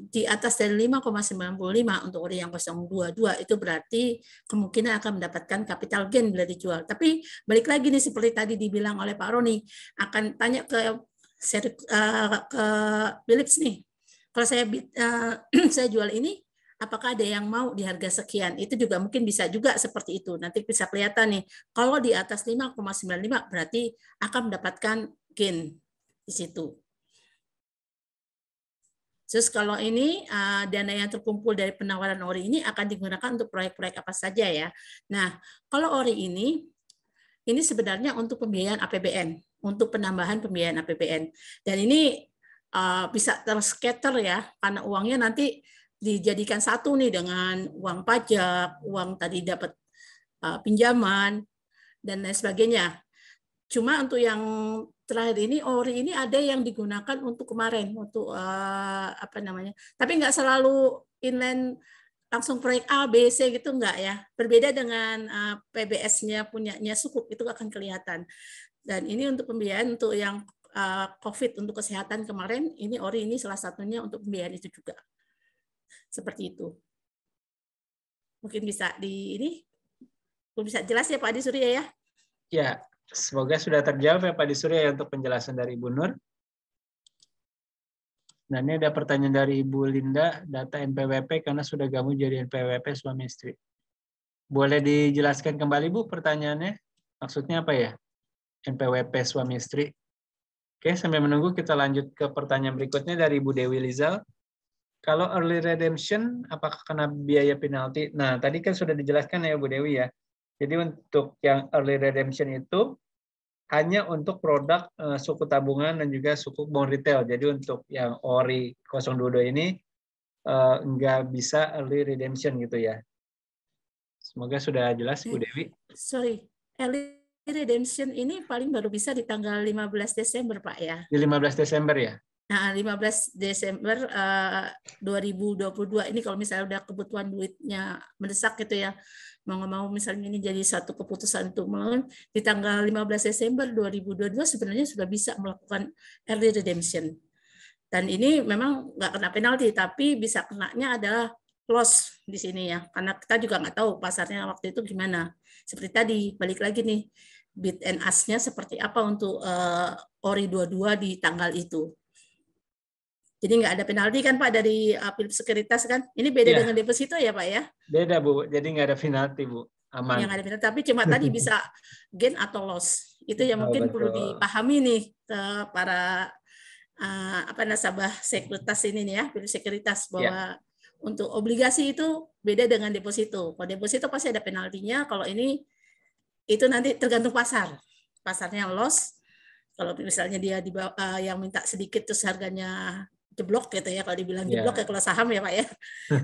di atas dari 5,95 untuk ori yang 022 itu berarti kemungkinan akan mendapatkan capital gain bila dijual. Tapi balik lagi nih seperti tadi dibilang oleh Pak Roni, akan tanya ke Philips nih. Kalau saya jual ini, apakah ada yang mau di harga sekian? Itu juga mungkin bisa juga seperti itu. Nanti bisa kelihatan nih, kalau di atas 5,95 berarti akan mendapatkan gain di situ. Terus kalau ini dana yang terkumpul dari penawaran ori ini akan digunakan untuk proyek-proyek apa saja ya. Nah, kalau ori ini sebenarnya untuk pembiayaan APBN, untuk penambahan pembiayaan APBN. Dan ini bisa terscatter ya, karena uangnya nanti dijadikan satu nih dengan uang pajak, uang tadi dapat pinjaman, dan lain sebagainya. Cuma untuk yang terakhir ini ori ini ada yang digunakan untuk kemarin untuk apa namanya, tapi nggak selalu inline langsung proyek A, B, C gitu nggak ya. Berbeda dengan PBS-nya punyanya Sukuk itu akan kelihatan. Dan ini untuk pembiayaan untuk yang COVID untuk kesehatan kemarin, ini ORI ini salah satunya untuk pembiayaan itu juga. Seperti itu. Mungkin bisa bisa jelas ya Pak Adi Surya ya? Ya, semoga sudah terjawab ya Pak Adi Surya ya untuk penjelasan dari Ibu Nur. Nah, ini ada pertanyaan dari Ibu Linda, data NPWP karena sudah gabung jadi NPWP suami istri. Boleh dijelaskan kembali Bu pertanyaannya? Maksudnya apa ya? NPWP suami istri. Oke, sambil menunggu kita lanjut ke pertanyaan berikutnya dari Ibu Dewi Lizal. Kalau early redemption, apakah kena biaya penalti? Nah, tadi kan sudah dijelaskan ya Bu Dewi ya. Jadi untuk yang early redemption itu hanya untuk produk suku tabungan dan juga suku bond retail. Jadi untuk yang ORI 022 ini nggak bisa early redemption gitu ya. Semoga sudah jelas Bu Dewi. Sorry, early redemption ini paling baru bisa di tanggal 15 Desember Pak ya? Di 15 Desember ya? Nah, 15 Desember 2022 ini kalau misalnya udah kebutuhan duitnya mendesak gitu ya, mau nggak mau misalnya ini jadi satu keputusan untuk melakukan di tanggal 15 Desember 2022 sebenarnya sudah bisa melakukan early redemption. Dan ini memang nggak kena penalti, tapi bisa kenanya adalah loss di sini ya, karena kita juga nggak tahu pasarnya waktu itu gimana. Seperti tadi, balik lagi nih, bid and ask-nya seperti apa untuk ORI 22 di tanggal itu. Jadi nggak ada penalti kan Pak dari Philips Sekuritas kan? Ini beda dengan deposito ya Pak ya? Beda Bu, jadi nggak ada penalti Bu, aman. Yang ada penalti, tapi cuma tadi bisa gain atau loss. Itu yang mungkin perlu dipahami nih ke para nasabah sekuritas ini nih ya, Philips Sekuritas bahwa untuk obligasi itu beda dengan deposito. Kalau deposito pasti ada penaltinya. Kalau ini itu nanti tergantung pasar. Pasarnya loss. Kalau misalnya dia yang minta sedikit terus harganya jeblok gitu ya, kalau dibilang jeblok ya kalau saham ya Pak ya.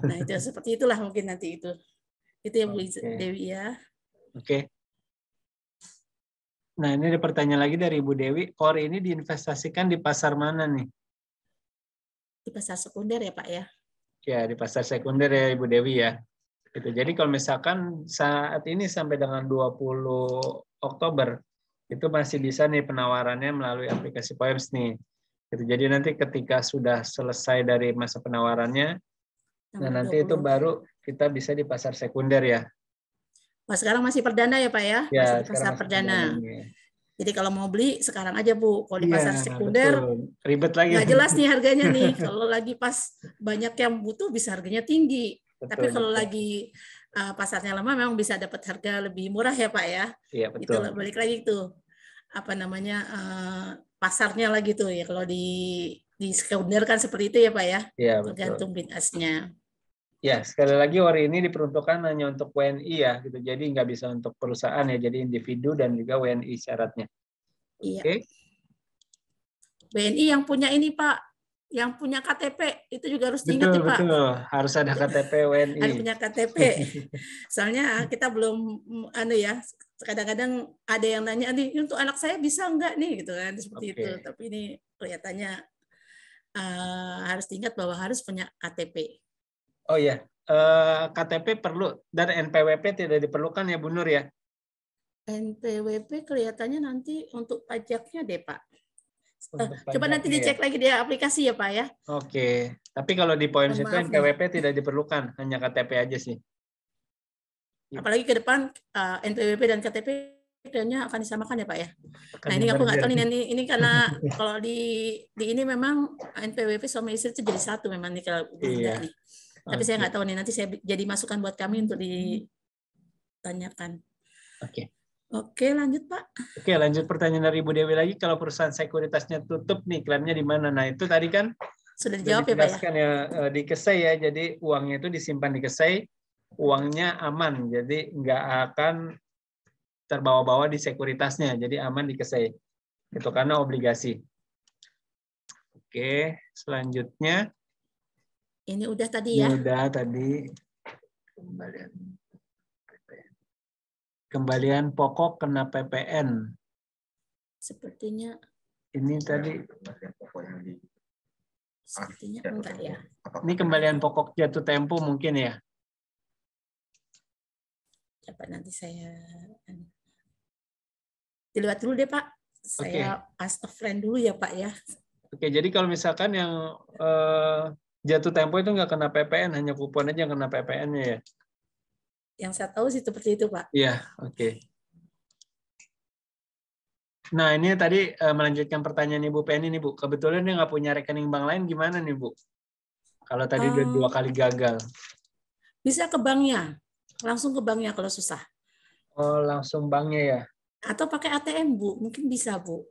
Nah itu seperti itulah mungkin nanti itu yang Bu Dewi ya. Oke. Nah ini ada pertanyaan lagi dari Ibu Dewi, ORI ini diinvestasikan di pasar mana nih? Di pasar sekunder ya Pak ya? Ya di pasar sekunder ya Ibu Dewi ya. Gitu. Jadi kalau misalkan saat ini sampai dengan 20 Oktober itu masih bisa nih penawarannya melalui aplikasi Poems nih. Gitu. Jadi nanti ketika sudah selesai dari masa penawarannya, nah nanti 20. Itu baru kita bisa di pasar sekunder ya. Wah, sekarang masih perdana ya Pak ya? Masih di pasar perdana. Jadi kalau mau beli sekarang aja Bu. Kalau di pasar sekunder betul. Ribet lagi. Nggak jelas nih harganya nih. Kalau lagi pas banyak yang butuh bisa harganya tinggi. Betul, tapi kalau lagi pasarnya lemah memang bisa dapat harga lebih murah ya Pak ya. Iya betul. Itu balik lagi tuh pasarnya lagi tuh ya. Kalau di sekunder kan seperti itu ya Pak ya. Iya tergantung bid ask-nya. Ya sekali lagi ORI ini diperuntukkan hanya untuk WNI ya gitu. Jadi nggak bisa untuk perusahaan ya. Jadi individu dan juga WNI syaratnya. Iya. Oke. WNI yang punya ini Pak. Yang punya KTP itu juga harus diingat ya Pak. Betul, harus ada KTP WNI. Harus punya KTP. Soalnya kita belum kadang-kadang ada yang nanya nih untuk anak saya bisa enggak nih gitu kan seperti itu. Tapi ini kelihatannya harus diingat bahwa harus punya KTP. Oh iya, KTP perlu dan NPWP tidak diperlukan ya Bu Nur ya? NPWP kelihatannya nanti untuk pajaknya deh Pak. Coba nanti dicek lagi di aplikasi ya Pak ya. Oke, tapi kalau di Poems itu NPWP tidak diperlukan, hanya KTP aja sih. Apalagi ke depan NPWP dan KTP kayaknya akan disamakan ya Pak ya. Nah ini aku nggak tahu nih ini karena kalau di ini memang NPWP sama istri itu jadi satu memang nih kalau nih. Tapi saya nggak tahu nih nanti saya jadi masukan buat kami untuk ditanyakan. Oke, lanjut Pak. Oke, lanjut pertanyaan dari Ibu Dewi lagi. Kalau perusahaan sekuritasnya tutup nih, klaimnya di mana? Nah, itu tadi kan sudah dijawab ya Pak ya? Di Kesei ya, jadi uangnya itu disimpan di Kesei, uangnya aman, jadi nggak akan terbawa-bawa di sekuritasnya, jadi aman di Kesei. Itu karena obligasi. Oke, selanjutnya. Ini udah tadi ya? Ini udah tadi. Kembalian pokok kena PPN. Sepertinya. Ini tadi. Sepertinya enggak ya. Ini kembalian pokok jatuh tempo mungkin ya? Coba nanti saya dilihat dulu deh Pak. Saya as a friend dulu ya Pak ya. Oke, jadi kalau misalkan yang jatuh tempo itu nggak kena PPN, hanya kupon aja yang kena PPN-nya ya? Yang saya tahu sih seperti itu Pak. Iya, oke. Nah, ini tadi melanjutkan pertanyaan Ibu Penny nih Bu. Kebetulan dia nggak punya rekening bank lain, gimana nih Bu? Kalau tadi udah 2 kali gagal. Bisa ke banknya, langsung ke banknya kalau susah. Oh, langsung banknya ya? Atau pakai ATM Bu, mungkin bisa Bu.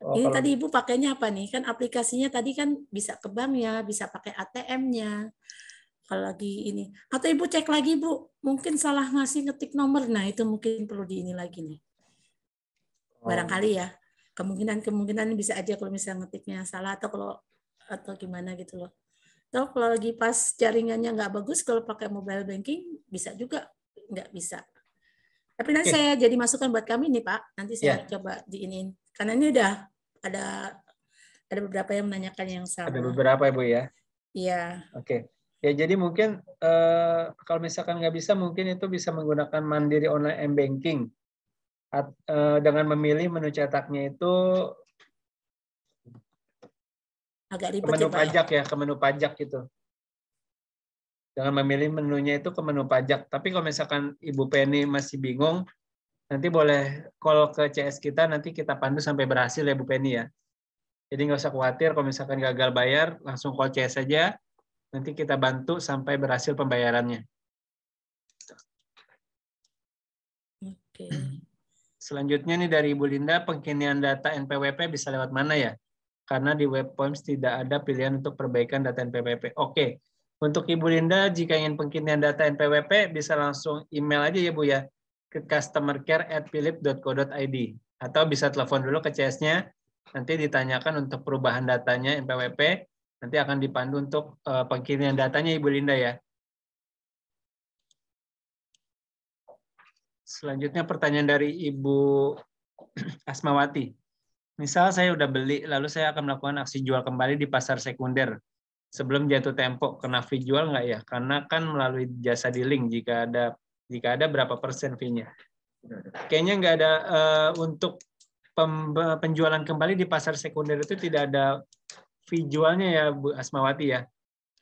Oh, Ini kalau tadi Ibu pakainya apa nih? Kan aplikasinya tadi kan bisa ke banknya, bisa pakai ATM-nya. Kalau lagi ini. Atau Ibu cek lagi Bu, mungkin salah ngasih ngetik nomor. Nah itu mungkin perlu di ini lagi nih. Barangkali ya. Kemungkinan bisa aja kalau misalnya ngetiknya salah atau gimana gitu loh. Atau kalau lagi pas jaringannya nggak bagus, kalau pakai mobile banking bisa juga nggak bisa. Tapi nanti saya jadi masukan buat kami nih Pak. Nanti saya coba diinin. Karena ini udah ada beberapa yang menanyakan yang sama. Ada beberapa Ibu ya? Iya. Oke. Ya jadi mungkin kalau misalkan nggak bisa, mungkin itu bisa menggunakan Mandiri Online M-Banking. Dengan memilih menu cetaknya itu Agak ribet ke menu ya Pak pajak ya, ke menu pajak gitu. Dengan memilih menunya itu ke menu pajak. Tapi kalau misalkan Ibu Penny masih bingung, nanti boleh call ke CS kita, nanti kita pandu sampai berhasil ya Bu Penny ya. Jadi nggak usah khawatir kalau misalkan gagal bayar, langsung call CS saja, nanti kita bantu sampai berhasil pembayarannya. Oke. Selanjutnya nih dari Ibu Linda, pengkinian data NPWP bisa lewat mana ya? Karena di web forms tidak ada pilihan untuk perbaikan data NPWP. Oke, untuk Ibu Linda, jika ingin pengkinian data NPWP, bisa langsung email aja ya Bu ya, ke customercare@philip.co.id. Atau bisa telepon dulu ke CS-nya, nanti ditanyakan untuk perubahan datanya NPWP, nanti akan dipandu untuk pengkinian datanya Ibu Linda ya. Selanjutnya pertanyaan dari Ibu Asmawati. Misal saya udah beli, lalu saya akan melakukan aksi jual kembali di pasar sekunder. Sebelum jatuh tempo, kena fee jual nggak ya? Karena kan melalui jasa dealing, jika ada berapa persen fee-nya. Kayaknya nggak ada untuk penjualan kembali di pasar sekunder itu tidak ada fee jualnya ya Bu Asmawati ya.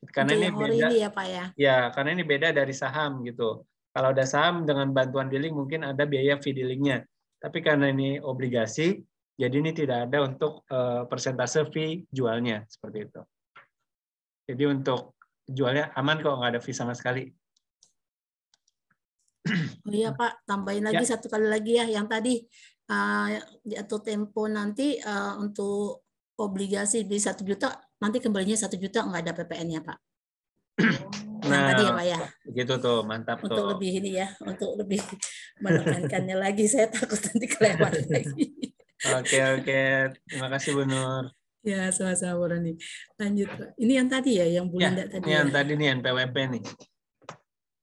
Karena untuk ini yang beda. ori ini ya Pak ya. Ya, karena ini beda dari saham gitu. Kalau ada saham dengan bantuan dealing mungkin ada biaya fee dealingnya. Tapi karena ini obligasi, jadi ini tidak ada untuk persentase fee jualnya seperti itu. Jadi untuk jualnya aman kok, nggak ada fee sama sekali. Oh iya Pak, tambahin lagi satu kali lagi ya yang tadi jatuh tempo nanti untuk obligasi beli 1 juta, nanti kembalinya 1 juta nggak ada PPN-nya Pak. Yang tadi ya Pak ya. Begitu tuh, mantap tuh. Untuk lebih ini ya, untuk lebih menekankannya lagi, saya takut nanti kelewat lagi. Oke. Terima kasih Bu Nur. Ya, sama-sama Bu Roni. Lanjut Pak. Ini yang tadi ya, yang Bu Linda tadi ini ya. yang tadi nih, NPWP nih.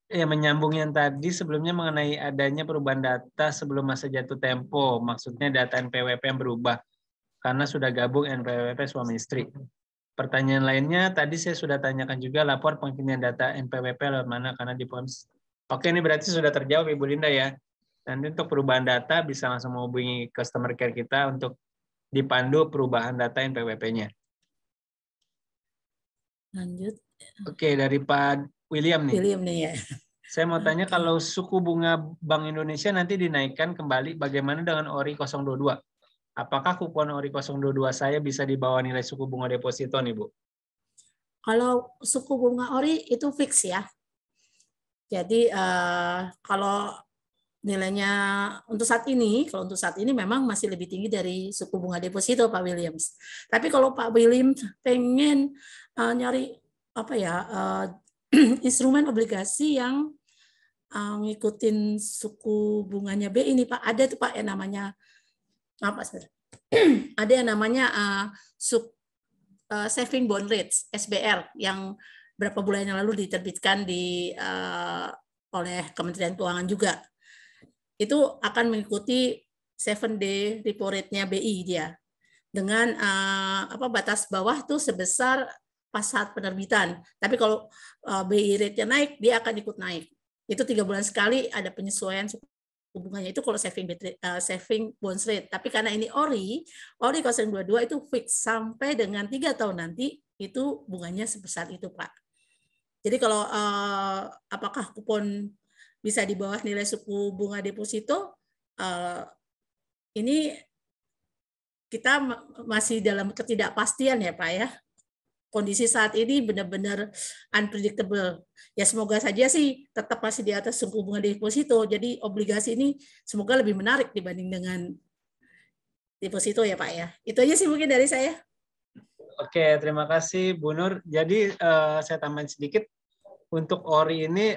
Ya, menyambung yang tadi sebelumnya mengenai adanya perubahan data sebelum masa jatuh tempo. Maksudnya data NPWP yang berubah karena sudah gabung NPWP suami istri. Pertanyaan lainnya, tadi saya sudah tanyakan juga lapor pengkinian data NPWP lewat mana karena di forms. Oke, ini berarti sudah terjawab Ibu Linda ya. Nanti untuk perubahan data bisa langsung menghubungi customer care kita untuk dipandu perubahan data NPWP-nya. Lanjut. Oke, dari Pak William nih. William nih ya. Saya mau tanya kalau suku bunga Bank Indonesia nanti dinaikkan kembali, bagaimana dengan ORI 022? Apakah kupon ORI 022 saya bisa dibawa nilai suku bunga deposito nih, Bu? Kalau suku bunga ORI itu fix ya. Jadi kalau nilainya untuk saat ini memang masih lebih tinggi dari suku bunga deposito Pak Williams. Tapi kalau Pak Williams pengen nyari apa ya instrumen obligasi yang ngikutin suku bunganya BI ini Pak, ada tuh Pak yang namanya apa sih? Ada yang namanya saving bond rates SBR yang berapa bulan yang lalu diterbitkan oleh Kementerian Keuangan juga. Itu akan mengikuti 7-day repo rate-nya BI dia dengan batas bawah tuh sebesar pas saat penerbitan. Tapi kalau BI rate-nya naik, dia akan ikut naik. Itu 3 bulan sekali ada penyesuaian hubungannya itu kalau saving bonds rate. Tapi karena ini ori 022 itu fix sampai dengan 3 tahun nanti itu bunganya sebesar itu, Pak. Jadi kalau apakah kupon bisa di bawah nilai suku bunga deposito, ini kita masih dalam ketidakpastian ya Pak ya. Kondisi saat ini benar-benar unpredictable. Ya semoga saja sih tetap masih di atas suku bunga deposito. Jadi obligasi ini semoga lebih menarik dibanding dengan deposito ya Pak ya. Itu aja sih mungkin dari saya. Oke, terima kasih Bu Nur. Jadi saya tambahin sedikit, untuk ORI ini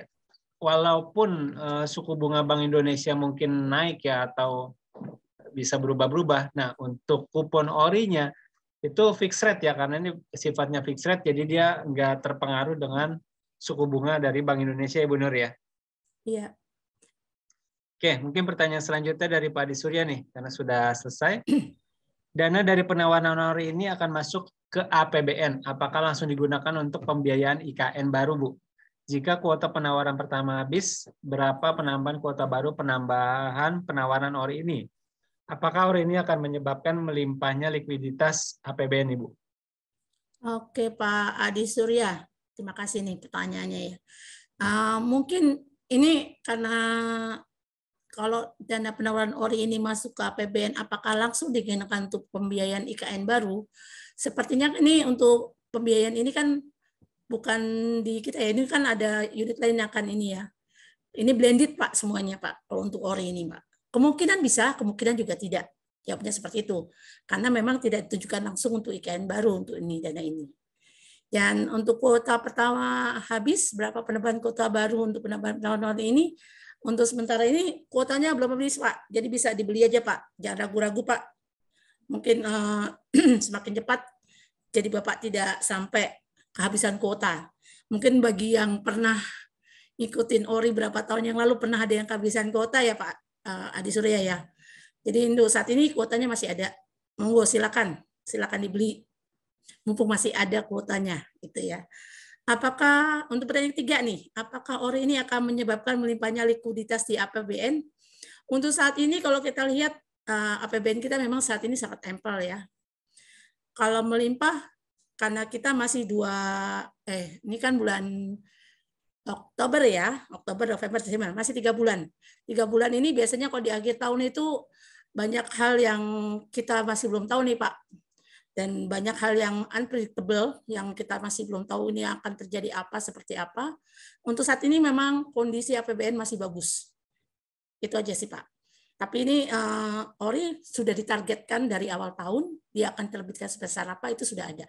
walaupun suku bunga Bank Indonesia mungkin naik ya atau bisa berubah-berubah. Nah, untuk kupon ORI-nya itu fixed rate ya, karena ini sifatnya fixed rate, jadi dia nggak terpengaruh dengan suku bunga dari Bank Indonesia ya Bu Nur ya. Iya. Oke, mungkin pertanyaan selanjutnya dari Pak Adi Surya nih, karena sudah selesai. Dana dari penawaran ORI ini akan masuk ke APBN. Apakah langsung digunakan untuk pembiayaan IKN baru, Bu? Jika kuota penawaran pertama habis, berapa penambahan kuota baru penambahan penawaran ORI ini? Apakah ORI ini akan menyebabkan melimpahnya likuiditas APBN, Ibu? Oke, Pak Adi Surya. Terima kasih nih pertanyaannya ya. Mungkin ini karena kalau dana penawaran ORI ini masuk ke APBN, apakah langsung digunakan untuk pembiayaan IKN baru? Sepertinya ini untuk pembiayaan ini kan bukan di kita ya, ini kan ada unit lain yang akan ini ya. Ini blended Pak semuanya Pak, kalau untuk ORI ini Pak. Kemungkinan bisa, kemungkinan juga tidak. Jawabnya seperti itu. Karena memang tidak ditujukan langsung untuk IKN baru untuk ini dana ini. Dan untuk kuota pertama habis, berapa penambahan kuota baru untuk penambahan ini? Untuk sementara ini kuotanya belum habis Pak, jadi bisa dibeli aja Pak, jangan ragu-ragu Pak. Mungkin semakin cepat, jadi Bapak tidak sampai kehabisan kuota. Mungkin bagi yang pernah ikutin ORI berapa tahun yang lalu pernah ada yang kehabisan kuota ya Pak Adi Surya ya. Jadi untuk saat ini kuotanya masih ada, monggo silakan dibeli, mumpung masih ada kuotanya, gitu ya. Apakah untuk pertanyaan ketiga nih, apakah ORI ini akan menyebabkan melimpahnya likuiditas di APBN? Untuk saat ini kalau kita lihat APBN kita memang saat ini sangat ample ya. Kalau melimpah karena kita masih ini kan bulan Oktober ya, Oktober, November, Desember, masih 3 bulan. 3 bulan ini biasanya kalau di akhir tahun itu banyak hal yang kita masih belum tahu nih Pak. Dan banyak hal yang unpredictable yang kita masih belum tahu ini akan terjadi apa, seperti apa. Untuk saat ini memang kondisi APBN masih bagus. Itu aja sih Pak. Tapi ini ORI sudah ditargetkan dari awal tahun, dia akan terbitkan sebesar apa, itu sudah ada.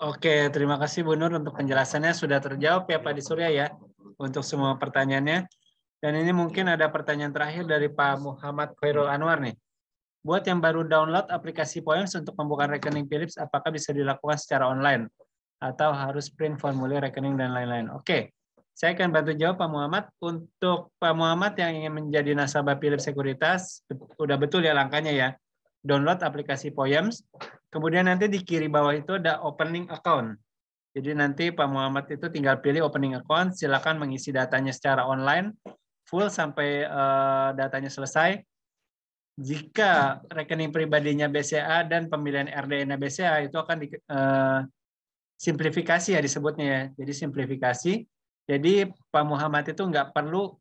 Oke, terima kasih Bu Nur untuk penjelasannya. Sudah terjawab ya Pak Adi Surya ya, untuk semua pertanyaannya. Dan ini mungkin ada pertanyaan terakhir dari Pak Muhammad Khairul Anwar nih. Buat yang baru download aplikasi Poems untuk membuka rekening Philips, apakah bisa dilakukan secara online? Atau harus print formulir rekening dan lain-lain? Oke, saya akan bantu jawab Pak Muhammad. Untuk Pak Muhammad yang ingin menjadi nasabah Philips Sekuritas, udah betul ya langkahnya ya. Download aplikasi Poems, kemudian nanti di kiri bawah itu ada opening account. Jadi nanti Pak Muhammad itu tinggal pilih opening account, silakan mengisi datanya secara online, full sampai datanya selesai. Jika rekening pribadinya BCA dan pemilihan RDN BCA itu akan simplifikasi ya disebutnya ya. Jadi simplifikasi. Jadi Pak Muhammad itu nggak perlu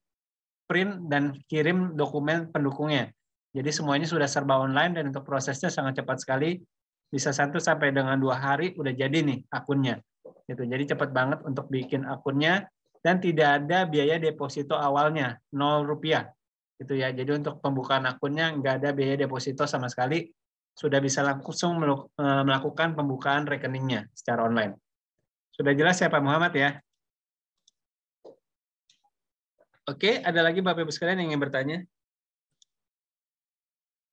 print dan kirim dokumen pendukungnya. Jadi semuanya sudah serba online dan untuk prosesnya sangat cepat sekali. Bisa 1 sampai dengan 2 hari udah jadi nih akunnya. Gitu. Jadi cepat banget untuk bikin akunnya dan tidak ada biaya deposito awalnya, Rp0. Gitu ya. Jadi untuk pembukaan akunnya nggak ada biaya deposito sama sekali, sudah bisa langsung melakukan pembukaan rekeningnya secara online. Sudah jelas ya Pak Muhammad ya? Oke, ada lagi Bapak Ibu sekalian yang ingin bertanya?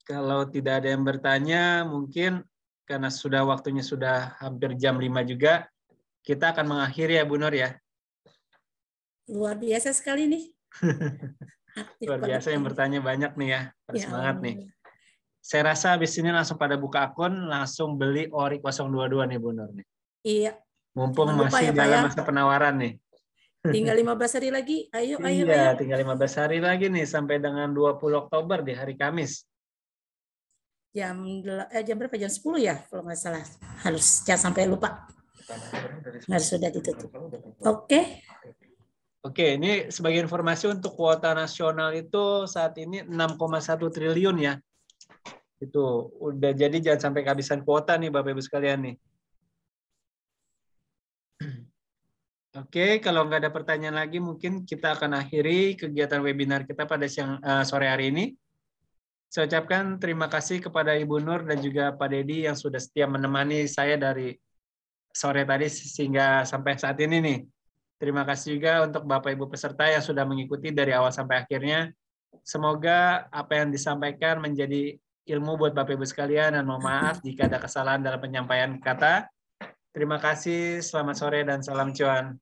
Kalau tidak ada yang bertanya, mungkin karena waktunya sudah hampir jam 5 juga, kita akan mengakhiri ya Bu Nur ya. Luar biasa sekali nih. Luar biasa yang bertanya banyak nih ya. Semangat nih. Saya rasa habis ini langsung pada buka akun, langsung beli ORI 022 nih Bu Nur nih. Iya. Mumpung masih dalam masa penawaran nih. Tinggal 15 hari lagi. Ayo, ayo, ayo. Iya, tinggal 15 hari lagi nih sampai dengan 20 Oktober di hari Kamis. Jam berapa? Jam 10 ya kalau nggak salah. Harus jangan sampai lupa. Harus sudah ditutup. Oke. Oke, ini sebagai informasi untuk kuota nasional itu saat ini 6,1 triliun ya. Itu udah, jadi jangan sampai kehabisan kuota nih Bapak Ibu sekalian nih. Oke, kalau nggak ada pertanyaan lagi mungkin kita akan akhiri kegiatan webinar kita pada sore hari ini. Saya ucapkan terima kasih kepada Ibu Nur dan juga Pak Dedi yang sudah setia menemani saya dari sore tadi sehingga sampai saat ini nih. Terima kasih juga untuk Bapak Ibu peserta yang sudah mengikuti dari awal sampai akhirnya. Semoga apa yang disampaikan menjadi ilmu buat Bapak Ibu sekalian, dan mohon maaf jika ada kesalahan dalam penyampaian kata. Terima kasih, selamat sore dan salam cuan.